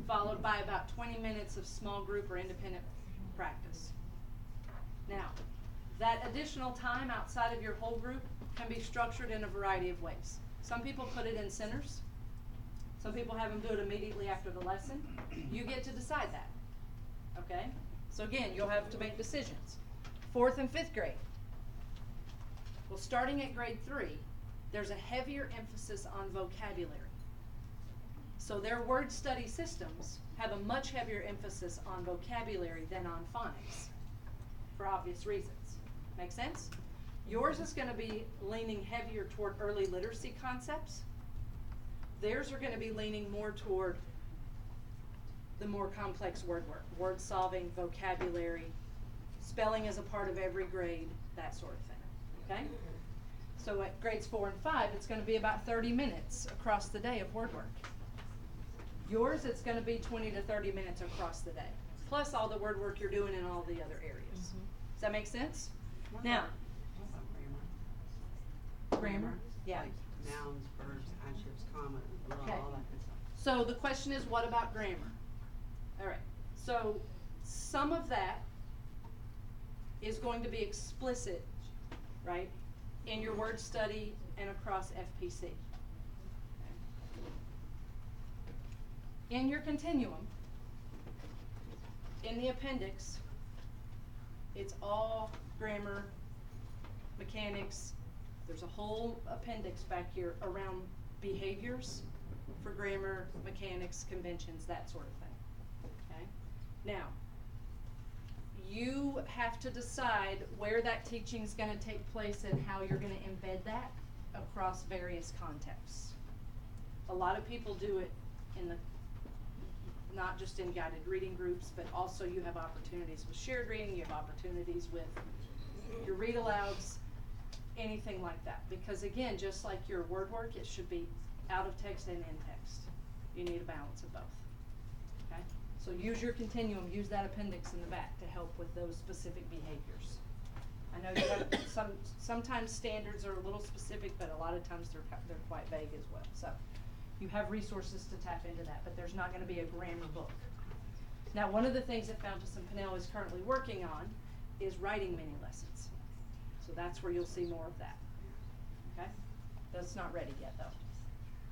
followed by about 20 minutes of small group or independent practice. Now, that additional time outside of your whole group can be structured in a variety of ways. Some people put it in centers. Some people have them do it immediately after the lesson. You get to decide that. Okay? So again, you'll have to make decisions. 4th and 5th grade. Well, starting at grade 3, there's a heavier emphasis on vocabulary. So their word study systems have a much heavier emphasis on vocabulary than on phonics, for obvious reasons. Make sense? Yours is going to be leaning heavier toward early literacy concepts. Theirs are going to be leaning more toward the more complex word work, word solving, vocabulary, spelling as a part of every grade, that sort of thing. Okay? So at grades 4 and 5, it's going to be about 30 minutes across the day of word work. Yours, it's going to be 20 to 30 minutes across the day, plus all the word work you're doing in all the other areas. Does that make sense? Now, grammar? Yeah. Like nouns, verbs, adjectives, commas, blah, Okay. all that good stuff. So the question is, what about grammar? All right. So some of that is going to be explicit, right, in your word study and across FPC. In your continuum, in the appendix, it's all grammar, mechanics. There's a whole appendix back here around behaviors for grammar, mechanics, conventions, that sort of thing. Okay? Now, you have to decide where that teaching is going to take place and how you're going to embed that across various contexts. A lot of people do it in the not just in guided reading groups, but also you have opportunities with shared reading, you have opportunities with your read alouds, anything like that. Because again, just like your word work, it should be out of text and in text. You need a balance of both. Okay? So use your continuum, use that appendix in the back to help with those specific behaviors. I know you have sometimes standards are a little specific, but a lot of times they're quite vague as well. So you have resources to tap into that, but there's not going to be a grammar book. Now, one of the things that Fountas and Pinnell is currently working on is writing mini lessons. So So that's where you'll see more of that, okay? That's not ready yet though.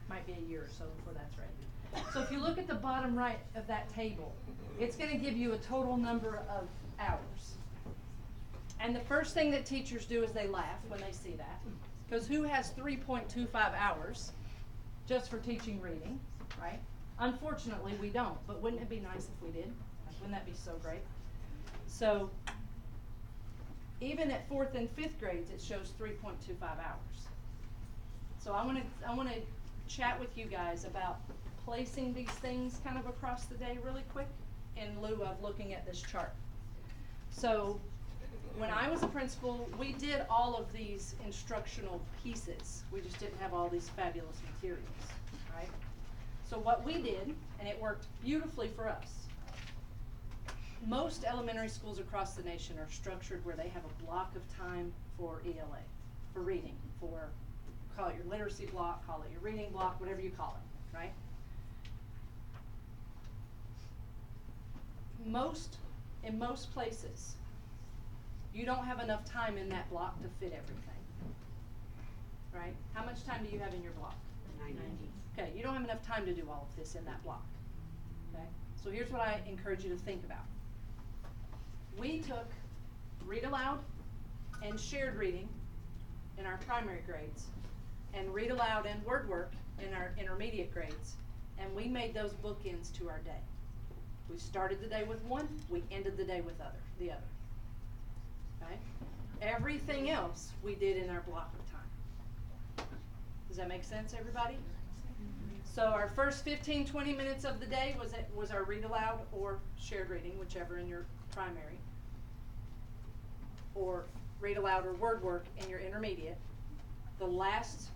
Might be a year or so before that's ready. So if you look at the bottom right of that table, it's gonna give you a total number of hours. And the first thing that teachers do is they laugh when they see that. Because who has 3.25 hours just for teaching reading, right? Unfortunately, we don't, but wouldn't it be nice if we did? Wouldn't that be so great? So, even at 4th and 5th grades, it shows 3.25 hours. So I wanna chat with you guys about placing these things kind of across the day really quick in lieu of looking at this chart. So, when I was a principal, we did all of these instructional pieces. We just didn't have all these fabulous materials, right? So what we did, and it worked beautifully for us, most elementary schools across the nation are structured where they have a block of time for ELA, for reading, for, call it your literacy block, call it your reading block, whatever you call it, right? In most places, you don't have enough time in that block to fit everything, right? How much time do you have in your block? 90. Okay, you don't have enough time to do all of this in that block, okay? So here's what I encourage you to think about. We took read aloud and shared reading in our primary grades and read aloud and word work in our intermediate grades, and we made those bookends to our day. We started the day with one, we ended the day with the other. Okay? Everything else we did in our block of time. Does that make sense, everybody? So our first 15-20 minutes of the day was our read aloud or shared reading, whichever in your primary, or read aloud or word work in your intermediate. The last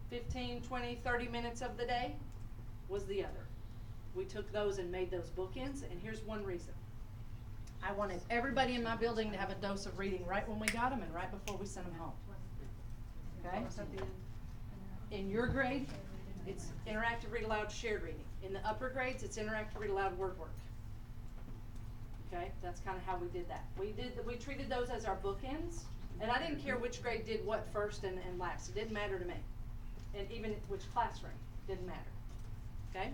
15, 20, 30 minutes of the day was the other. We took those and made those bookends, and here's one reason. I wanted everybody in my building to have a dose of reading right when we got them and right before we sent them home. Okay? In your grade, it's interactive read aloud, shared reading. In the upper grades, it's interactive read aloud, word work. Okay? That's kind of how we did that. We treated those as our bookends, and I didn't care which grade did what first and last. It didn't matter to me. And even which classroom, didn't matter. Okay?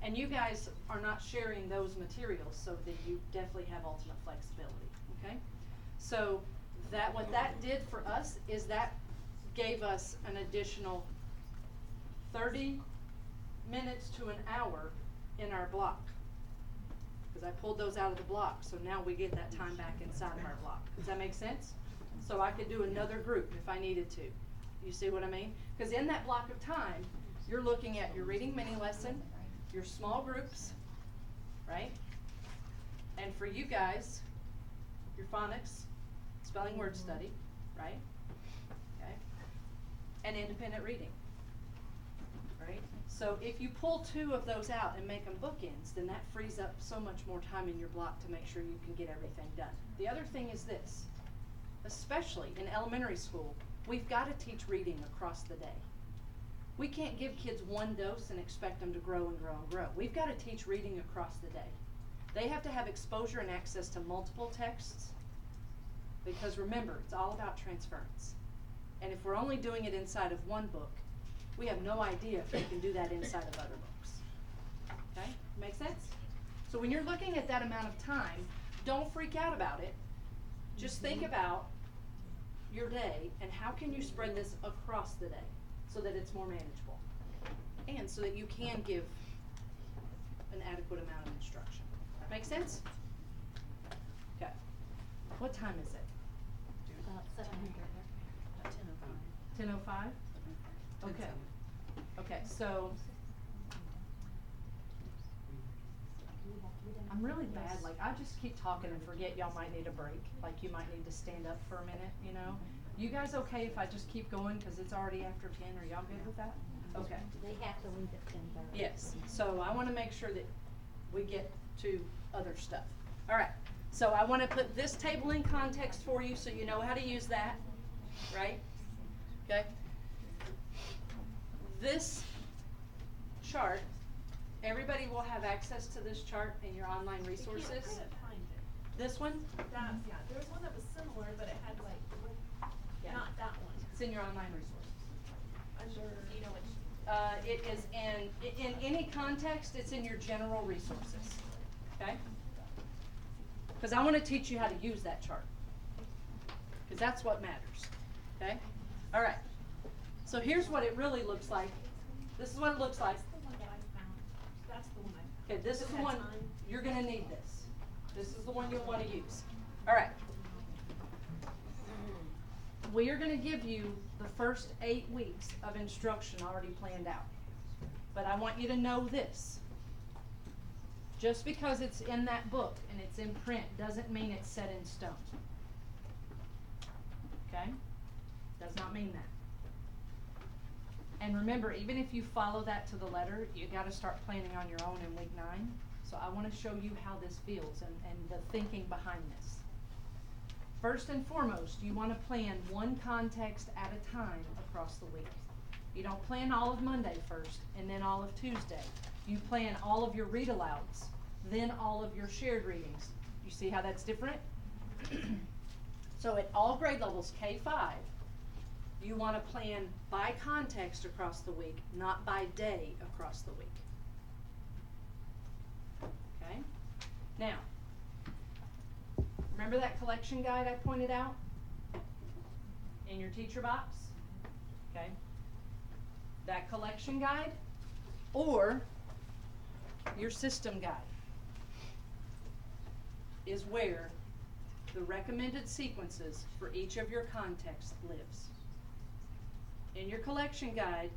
And you guys are not sharing those materials, so that you definitely have ultimate flexibility, okay? So what that did for us is that gave us an additional 30 minutes to an hour in our block. Because I pulled those out of the block, so now we get that time back inside of our block. Does that make sense? So I could do another group if I needed to. You see what I mean? Because in that block of time, you're looking at your reading mini lesson, your small groups, right? And for you guys, your phonics, spelling word study, right? Okay? And independent reading, right? So if you pull two of those out and make them bookends, then that frees up so much more time in your block to make sure you can get everything done. The other thing is this, especially in elementary school, we've got to teach reading across the day. We can't give kids one dose and expect them to grow and grow and grow. We've got to teach reading across the day. They have to have exposure and access to multiple texts, because remember, it's all about transference. And if we're only doing it inside of one book, we have no idea if we can do that inside of other books. Okay? Make sense? So when you're looking at that amount of time, don't freak out about it. Just think about your day and how can you spread this across the day so that it's more manageable and so that you can give an adequate amount of instruction. Make sense? Okay. What time is it? 10:05? Okay. Okay, so I'm really bad, like I just keep talking and forget y'all might need a break. Like you might need to stand up for a minute, you know? You guys okay if I just keep going because it's already after 10? Are y'all good with that? Okay. They have to leave at 10:30. Yes, so I want to make sure that we get to other stuff. All right, so I want to put this table in context for you so you know how to use that, right? Okay. This chart, everybody will have access to this chart in your online resources. This one? That, yeah, there was one that was similar, but it had like, Yeah. not that one. It's in your online resources. Under, You know which, It is in any context, it's in your general resources, okay? Because I want to teach you how to use that chart. Because that's what matters, okay? All right. So here's what it really looks like. This is what it looks like. that's the one that I found. That's the one I found. Okay, this is the At one, time. you're going to need this. This is the one you'll want to use. All right. We are going to give you the first 8 weeks of instruction already planned out. But I want you to know this. Just because it's in that book and it's in print doesn't mean it's set in stone. Okay? Does not mean that. And remember, even if you follow that to the letter, you got to start planning on your own in week 9. So I want to show you how this feels and the thinking behind this. First and foremost, you want to plan one context at a time across the week. You don't plan all of Monday first and then all of Tuesday. You plan all of your read alouds, then all of your shared readings. You see how that's different? So at all grade levels, K-5, you want to plan by context across the week, not by day across the week. Okay? Now, remember that collection guide I pointed out in your teacher box? Okay? That collection guide or your system guide is where the recommended sequences for each of your contexts lives. In your collection guide,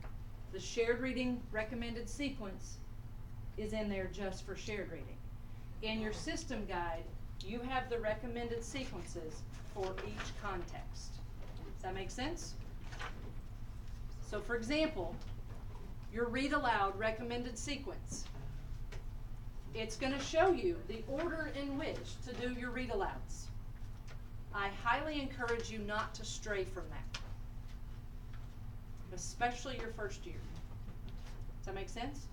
the shared reading recommended sequence is in there just for shared reading. In your system guide, you have the recommended sequences for each context. Does that make sense? So for example, your read aloud recommended sequence. It's going to show you the order in which to do your read alouds. I highly encourage you not to stray from that, especially your first year. Does that make sense?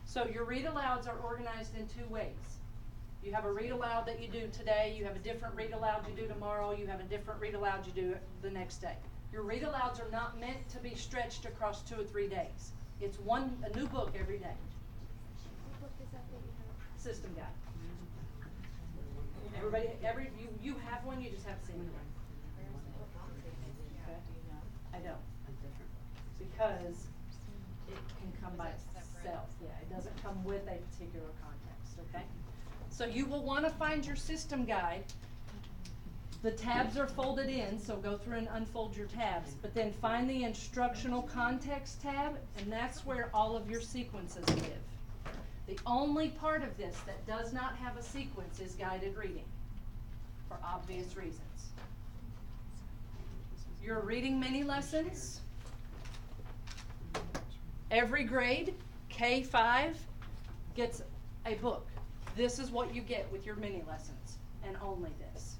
So your read alouds are organized in 2 ways. You have a read aloud that you do today, you have a different read aloud you do tomorrow, you have a different read aloud you do the next day. Your read alouds are not meant to be stretched across 2 or 3 days. It's a new book every day. what book is that that you have? System guide. Everybody, you have one, you just haven't seen it. Okay? I don't. Because it can come by itself. Yeah, it doesn't come with a particular context, okay? So you will want to find your system guide. The tabs are folded in, so go through and unfold your tabs, but then find the instructional context tab, and that's where all of your sequences live. The only part of this that does not have a sequence is guided reading, for obvious reasons. Your reading mini lessons, every grade, K-5, gets a book. This is what you get with your mini lessons, and only this.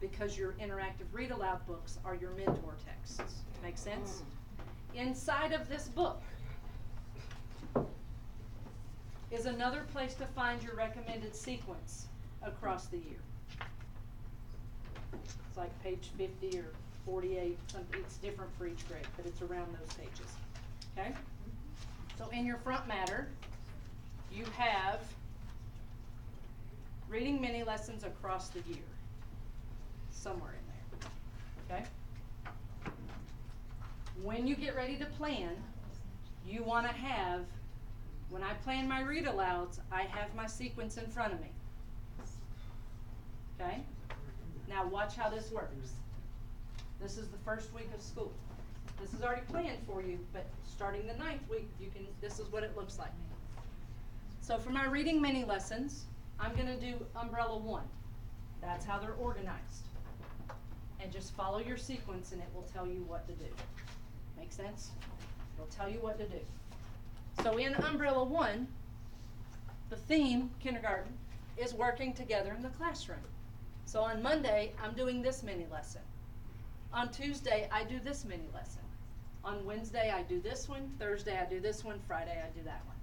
Because your interactive read aloud books are your mentor texts. Make sense? Inside of this book is another place to find your recommended sequence across the year. It's like page 50 or 48, something. It's different for each grade, but it's around those pages. Okay? So in your front matter, you have reading mini lessons across the year. Somewhere in there. Okay? When you get ready to plan, you want to have, when I plan my read alouds, I have my sequence in front of me. Okay? Now watch how this works. This is the first week of school. This is already planned for you, but starting the 9th week, this is what it looks like. So for my reading mini lessons, I'm going to do umbrella 1. That's how they're organized. And just follow your sequence and it will tell you what to do. Make sense? It'll tell you what to do. So in umbrella 1, the theme, kindergarten, is working together in the classroom. So on Monday, I'm doing this mini lesson. On Tuesday, I do this mini lesson. On Wednesday, I do this one. Thursday, I do this one. Friday, I do that one.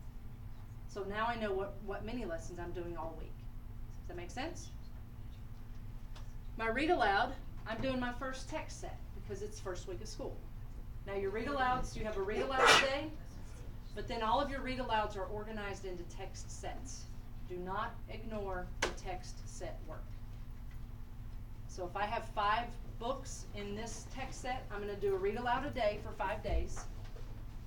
So now I know what mini lessons I'm doing all week. Does that make sense? My read aloud, I'm doing my first text set because it's first week of school. Now your read alouds, you have a read aloud today, but then all of your read alouds are organized into text sets. Do not ignore the text set work. So if I have 5 books in this text set, I'm going to do a read aloud a day for 5 days.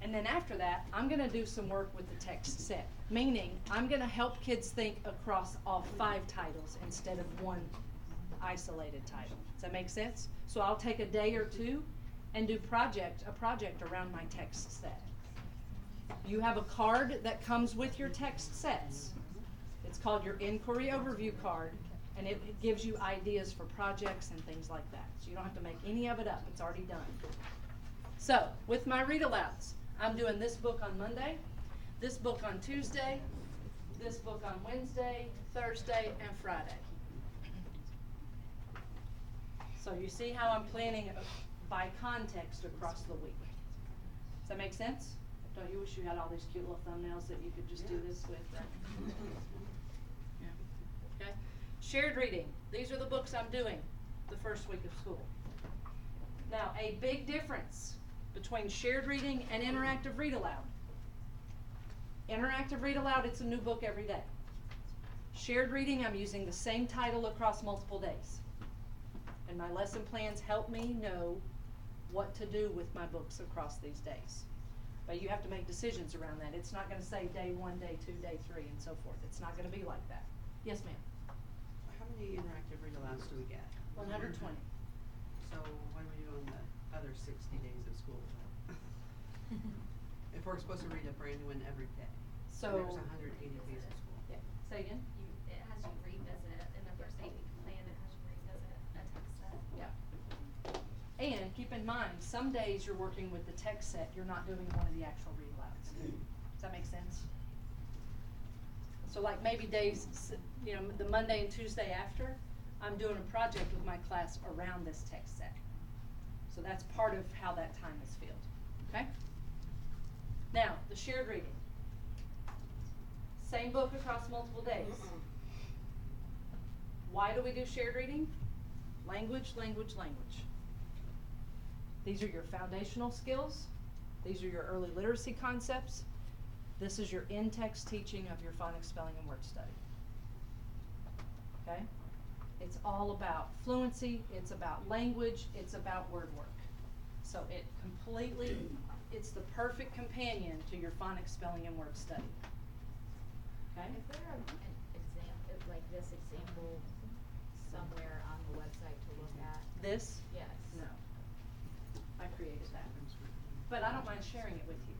And then after that, I'm going to do some work with the text set, meaning I'm going to help kids think across all 5 titles instead of one isolated title. Does that make sense? So I'll take a day or 2 and do a project around my text set. You have a card that comes with your text sets. It's called your inquiry overview card, and it gives you ideas for projects and things like that. So you don't have to make any of it up. It's already done. So with my read alouds, I'm doing this book on Monday, this book on Tuesday, this book on Wednesday, Thursday, and Friday. So you see how I'm planning by context across the week. Does that make sense? Don't you wish you had all these cute little thumbnails that you could just do this with? Yeah. Okay. Shared reading. These are the books I'm doing the first week of school. Now, a big difference between shared reading and interactive read aloud. Interactive read aloud, it's a new book every day. Shared reading, I'm using the same title across multiple days. And my lesson plans help me know what to do with my books across these days. But you have to make decisions around that. It's not going to say day 1, day 2, day 3, and so forth. It's not going to be like that. Yes, ma'am. How many interactive read alouds do we get? 120. So what do we do on the other 60 days of school? If we're supposed to read a brand new one every day, So there's 180 days of school. Yeah. Say again. It has you revisit in the first 8-week plan. It has you revisit a text set. Yeah. And keep in mind, some days you're working with the text set, you're not doing one of the actual read alouds. Does that make sense? So like maybe days, you know, the Monday and Tuesday after, I'm doing a project with my class around this text set. So that's part of how that time is filled. Okay? Now, the shared reading. Same book across multiple days. Why do we do shared reading? Language, language, language. These are your foundational skills. These are your early literacy concepts. This is your in-text teaching of your phonics, spelling, and word study. Okay? It's all about fluency, it's about language, it's about word work. So it completely, it's the perfect companion to your phonics, spelling, and word study. Okay? Is there an example, like this example somewhere on the website to look at? This? Yes. No. I created that. But I don't mind sharing it with you.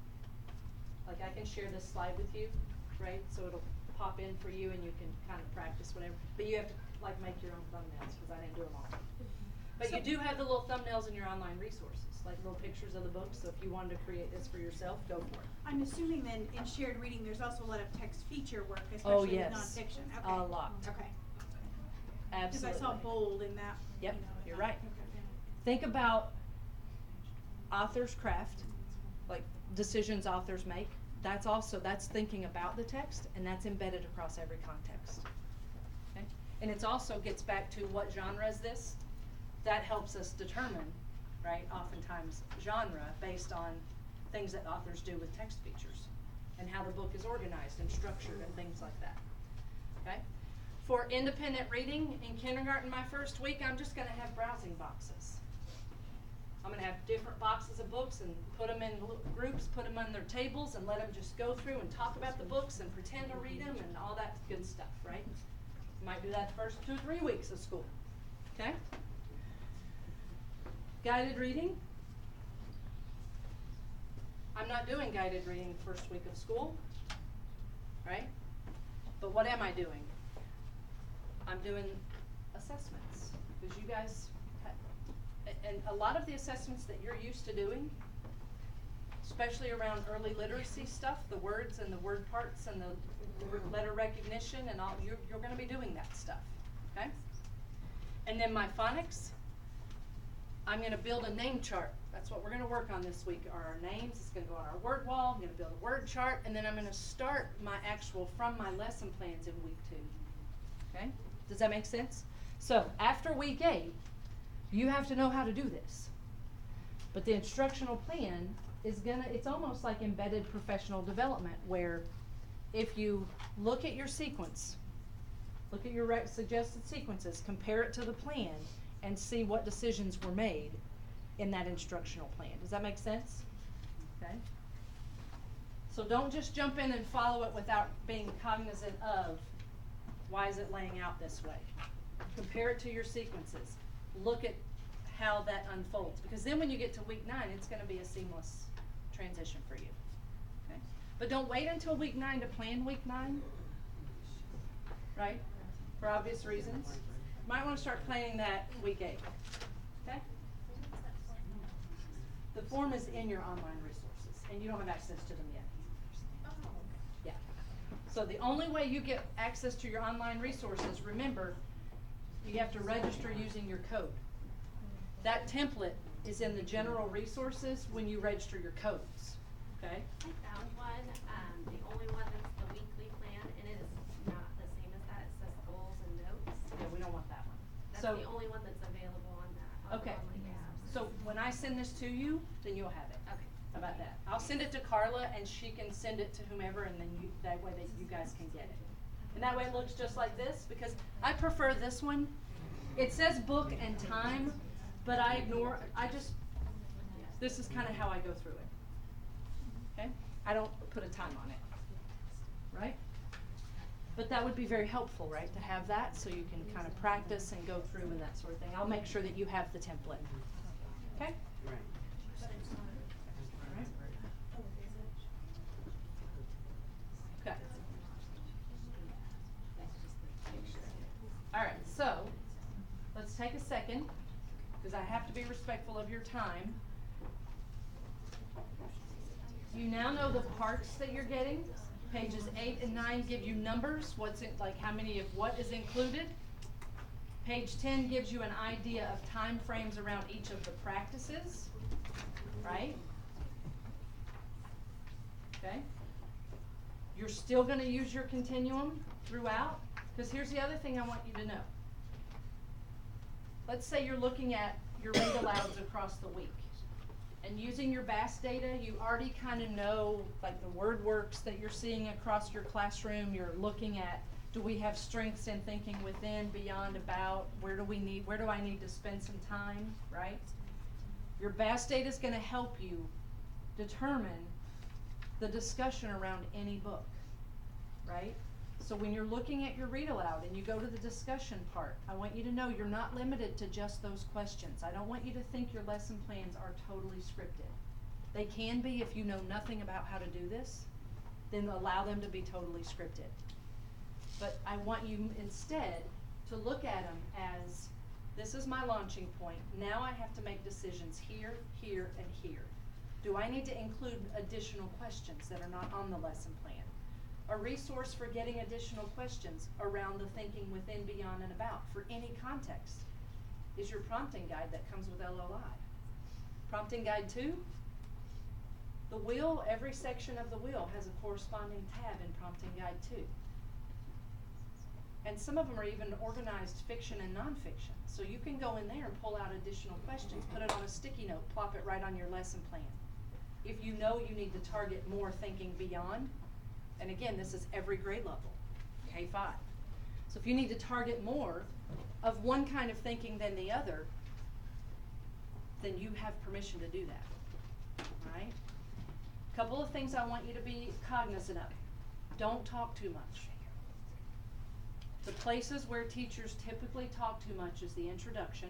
Like I can share this slide with you, right? So it'll pop in for you and you can kind of practice whatever. But you have to like make your own thumbnails because I didn't do them all. But you do have the little thumbnails in your online resources, like little pictures of the books. So if you wanted to create this for yourself, go for it. I'm assuming then in shared reading, there's also a lot of text feature work, Oh, especially yes. with nonfiction. Okay. A lot. Okay. Absolutely. Because I saw bold in that. Yep, you know, you're not- right. okay. Think about author's craft, like decisions authors make. That's thinking about the text, and that's embedded across every context. Okay? And it also gets back to what genre is this? That helps us determine, right, oftentimes genre based on things that authors do with text features and how the book is organized and structured and things like that. Okay? For independent reading in kindergarten, my first week, I'm just going to have browsing boxes. I'm going to have different boxes of books and put them in groups, put them on their tables, and let them just go through and talk about the books and pretend to read them and all that good stuff, right? Might do that the first 2 or 3 weeks of school. Okay? Guided reading. I'm not doing guided reading the first week of school, right? But what am I doing? I'm doing assessments, because you guys, and a lot of the assessments that you're used to doing, especially around early literacy stuff, the words and the word parts and the letter recognition and all, you're going to be doing that stuff, okay? And then my phonics, I'm going to build a name chart. That's what we're going to work on this week, are our names. It's going to go on our word wall. I'm going to build a word chart, and then I'm going to start my actual from my lesson plans in week 2. Okay? Does that make sense? So after week 8, you have to know how to do this. But the instructional plan is it's almost like embedded professional development, where if you look at your sequence, look at your suggested sequences, compare it to the plan, and see what decisions were made in that instructional plan. Does that make sense? Okay. So don't just jump in and follow it without being cognizant of why is it laying out this way. Compare it to your sequences. Look at how that unfolds, because then when you get to week 9, it's going to be a seamless transition for you. Okay? But don't wait until week 9 to plan week 9, right? For obvious reasons. You might want to start planning that week 8. Okay? The form is in your online resources, and you don't have access to them yet. Yeah. So the only way you get access to your online resources, remember, you have to register using your code. That template is in the general resources when you register your codes. Okay? I found one, the only one that's the weekly plan, and it is not the same as that. It says goals and notes. Yeah, we don't want that one. That's So, the only one that's available on that. okay. Online apps. So when I send this to you, then you'll have it. Okay. How about that? I'll send it to Carla, and she can send it to whomever, and then that way that you guys can get it. And that way it looks just like this, because I prefer this one. It says book and time, but this is kind of how I go through it. Okay? I don't put a time on it. Right? But that would be very helpful, right, to have that so you can kind of practice and go through and that sort of thing. I'll make sure that you have the template. Okay? Right. Okay. All right, so let's take a second, because I have to be respectful of your time. You now know the parts that you're getting. Pages 8 and 9 give you numbers, like how many of what is included. Page 10 gives you an idea of time frames around each of the practices, right? Okay? You're still going to use your continuum throughout, because here's the other thing I want you to know. Let's say you're looking at your read alouds across the week. And using your BAS data, you already kind of know, like, the word works that you're seeing across your classroom. You're looking at, do we have strengths in thinking within, beyond, about, where do I need to spend some time, right? Your BAS data is going to help you determine the discussion around any book, right? So when you're looking at your read aloud and you go to the discussion part, I want you to know you're not limited to just those questions. I don't want you to think your lesson plans are totally scripted. They can be if you know nothing about how to do this, then allow them to be totally scripted. But I want you instead to look at them as, this is my launching point. Now I have to make decisions here, here, and here. Do I need to include additional questions that are not on the lesson plan? A resource for getting additional questions around the thinking within, beyond, and about for any context is your prompting guide that comes with LLI. Prompting guide 2, the wheel, every section of the wheel has a corresponding tab in prompting guide 2. And some of them are even organized fiction and nonfiction. So you can go in there and pull out additional questions, put it on a sticky note, plop it right on your lesson plan. If you know you need to target more thinking beyond, and again, this is every grade level, K-5. So if you need to target more of one kind of thinking than the other, then you have permission to do that, all right? A couple of things I want you to be cognizant of. Don't talk too much. The places where teachers typically talk too much is the introduction.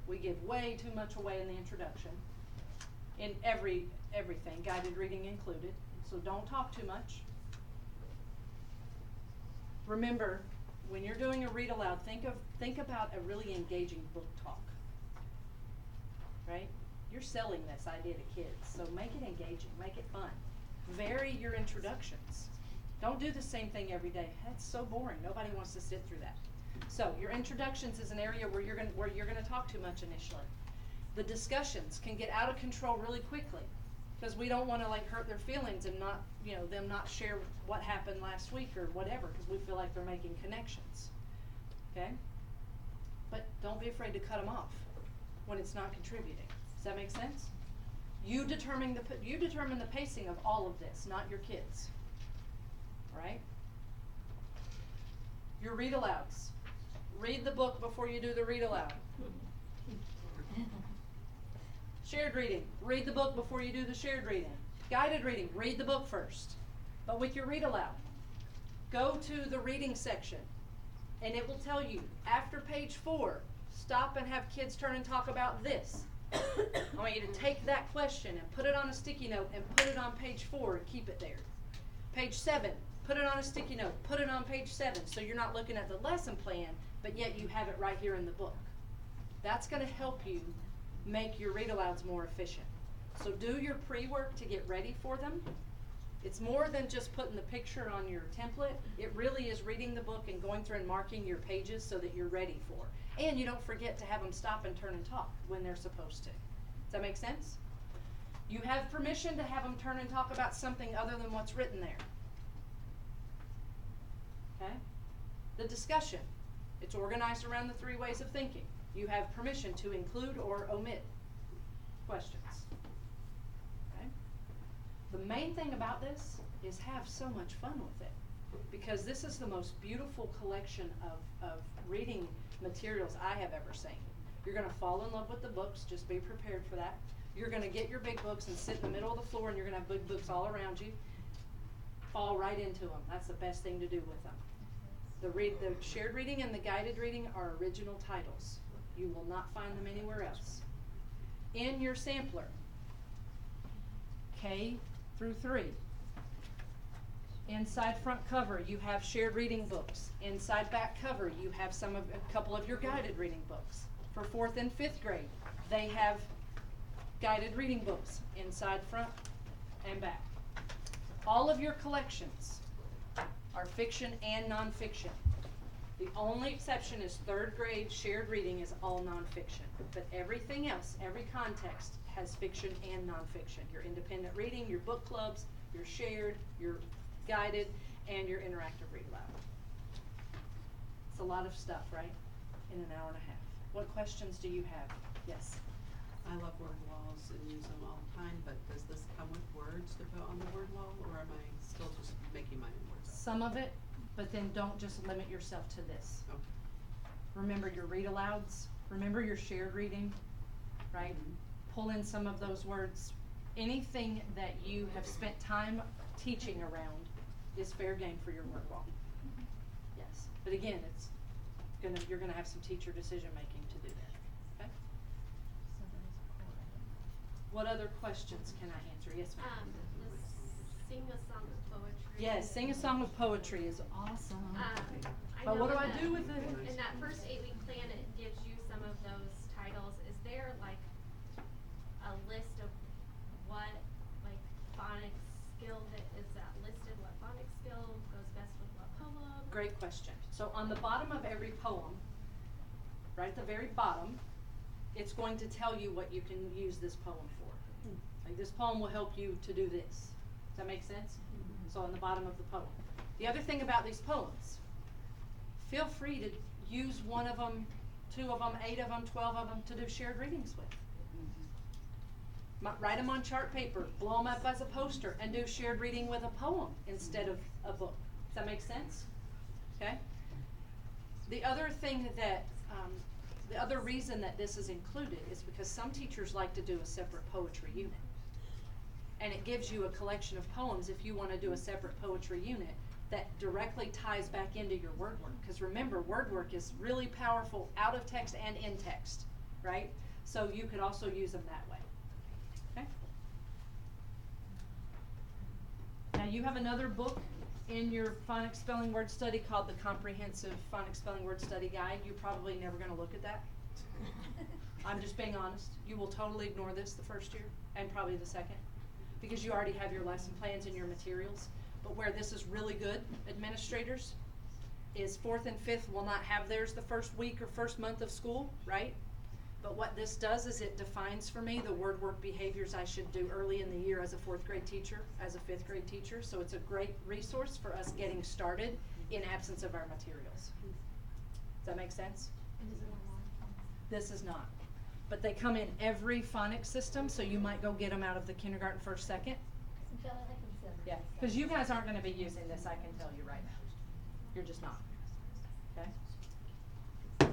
We give way too much away in the introduction, in everything, guided reading included. So don't talk too much. Remember, when you're doing a read aloud, think about a really engaging book talk, right? You're selling this idea to kids, so make it engaging, make it fun. Vary your introductions. Don't do the same thing every day. That's so boring. Nobody wants to sit through that. So your introductions is an area where you're gonna talk too much initially. The discussions can get out of control really quickly, because we don't want to hurt their feelings and not, them not share what happened last week or whatever, because we feel like they're making connections. Okay? but don't be afraid to cut them off when it's not contributing. Does that make sense? You determine the pacing of all of this, not your kids. All right? Your read alouds. Read the book before you do the read aloud. Shared reading. Read the book before you do the shared reading. Guided reading. Read the book first. But with your read aloud, go to the reading section and it will tell you after page 4, stop and have kids turn and talk about this. I want you to take that question and put it on a sticky note and put it on page 4 and keep it there. Page 7, put it on a sticky note, put it on page 7 so you're not looking at the lesson plan, but yet you have it right here in the book. That's going to help you make your read alouds more efficient. So do your pre-work to get ready for them. It's more than just putting the picture on your template. It really is reading the book and going through and marking your pages so that you're ready for. And you don't forget to have them stop and turn and talk when they're supposed to. Does that make sense? You have permission to have them turn and talk about something other than what's written there. Okay? The discussion. It's organized around the 3 ways of thinking. You have permission to include or omit questions. Okay? The main thing about this is have so much fun with it, because this is the most beautiful collection of reading materials I have ever seen. You're going to fall in love with the books. Just be prepared for that. You're going to get your big books and sit in the middle of the floor, and you're going to have big books all around you. Fall right into them. That's the best thing to do with them. The shared reading and the guided reading are original titles. You will not find them anywhere else. In your sampler, K through 3. Inside front cover, you have shared reading books. Inside back cover, you have a couple of your guided reading books. For 4th and 5th grade, they have guided reading books inside front and back. All of your collections are fiction and nonfiction. The only exception is 3rd grade shared reading is all nonfiction. But everything else, every context has fiction and nonfiction. Your independent reading, your book clubs, your shared, your guided, and your interactive read aloud. It's a lot of stuff, right? In an hour and a half. What questions do you have? Yes? I love word walls and use them all the time, but does this come with words to put on the word wall, or am I still just making my own words up? Some of it, but then don't just limit yourself to this. Okay. Remember your read alouds. Remember your shared reading, right? Pull in some of those words. Anything that you have spent time teaching around is fair game for your word wall. Yes, but again, you're gonna have some teacher decision making to do that. Okay. What other questions can I answer? Yes, ma'am. Sing a song of poetry. Yes, sing a song of poetry is awesome. I But know what do I that do with it? In that first 8-week plan, it gives you some of those titles. Is there like a list of what like phonics skill is that listed? What phonics skill goes best with what poem? Great question. So on the bottom of every poem, right at the very bottom, it's going to tell you what you can use this poem for. Like this poem will help you to do this. Does that make sense? So on the bottom of the poem. The other thing about these poems, feel free to use one of them, 2 of them, 8 of them, 12 of them to do shared readings with. Write them on chart paper, blow them up as a poster, and do shared reading with a poem instead of a book. Does that make sense? Okay? The other thing that, the other reason that this is included is because some teachers like to do a separate poetry unit. And it gives you a collection of poems if you want to do a separate poetry unit that directly ties back into your word work. Because remember, word work is really powerful out of text and in text, right? So you could also use them that way. Okay? Now you have another book in your phonics spelling word study called the Comprehensive Phonics Spelling Word Study Guide. You're probably never going to look at that. I'm just being honest. You will totally ignore this the first year and probably the second, because you already have your lesson plans and your materials. But where this is really good, administrators, is 4th and 5th will not have theirs the first week or first month of school, right? But what this does is it defines for me the word work behaviors I should do early in the year as a 4th grade teacher, as a 5th grade teacher. So it's a great resource for us getting started in absence of our materials. Does that make sense? And is it online? This is not. But they come in every phonics system, so you might go get them out of the kindergarten first, second. Yeah, because you guys aren't gonna be using this, I can tell you right now. You're just not. Okay?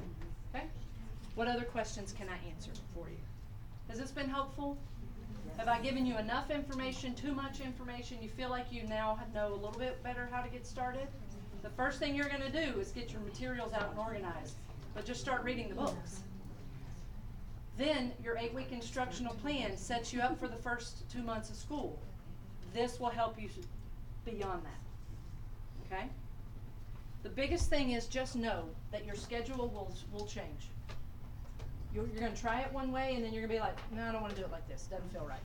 Okay? What other questions can I answer for you? Has this been helpful? Have I given you enough information, too much information? You feel like you now know a little bit better how to get started? The first thing you're gonna do is get your materials out and organized, but just start reading the books. Then your 8-week instructional plan sets you up for the first 2 months of school. This will help you beyond that, okay? The biggest thing is just know that your schedule will change. You're gonna try it one way and then you're gonna be like, no, I don't wanna do it like this, doesn't feel right.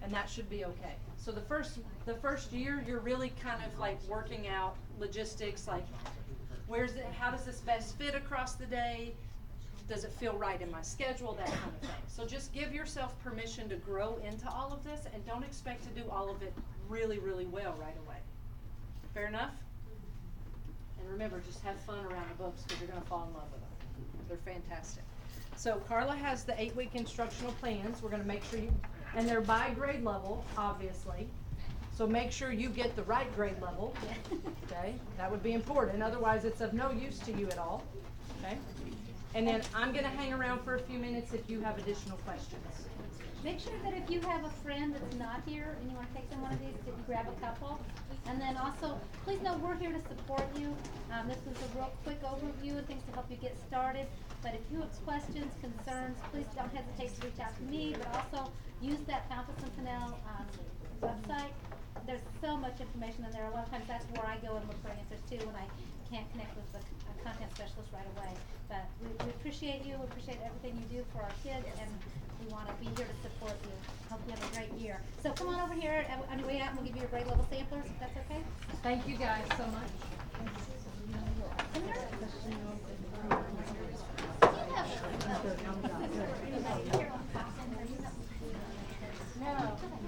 And that should be okay. So the first year, you're really kind of like working out logistics, like how does this best fit across the day? Does it feel right in my schedule? That kind of thing. So just give yourself permission to grow into all of this and don't expect to do all of it really, really well right away. Fair enough? And remember, just have fun around the books because you're gonna fall in love with them. They're fantastic. So Carla has the 8-week instructional plans. We're gonna make sure and they're by grade level, obviously. So make sure you get the right grade level, okay? That would be important, otherwise it's of no use to you at all, okay? And then I'm gonna hang around for a few minutes if you have additional questions. Make sure that if you have a friend that's not here and you want to take them one of these, that you grab a couple. And then also, please know we're here to support you. This was a real quick overview of things to help you get started. But if you have questions, concerns, please don't hesitate to reach out to me, but also use that Fountas and Pinnell website. There's so much information in there. A lot of times that's where I go and look for answers too when I can't connect with the content specialist right away. But we appreciate you, we appreciate everything you do for our kids, and we want to be here to support you. Hope you have a great year. So come on over here on your way out and we'll give you your grade level samplers, if that's okay? Thank you guys so much. Do you have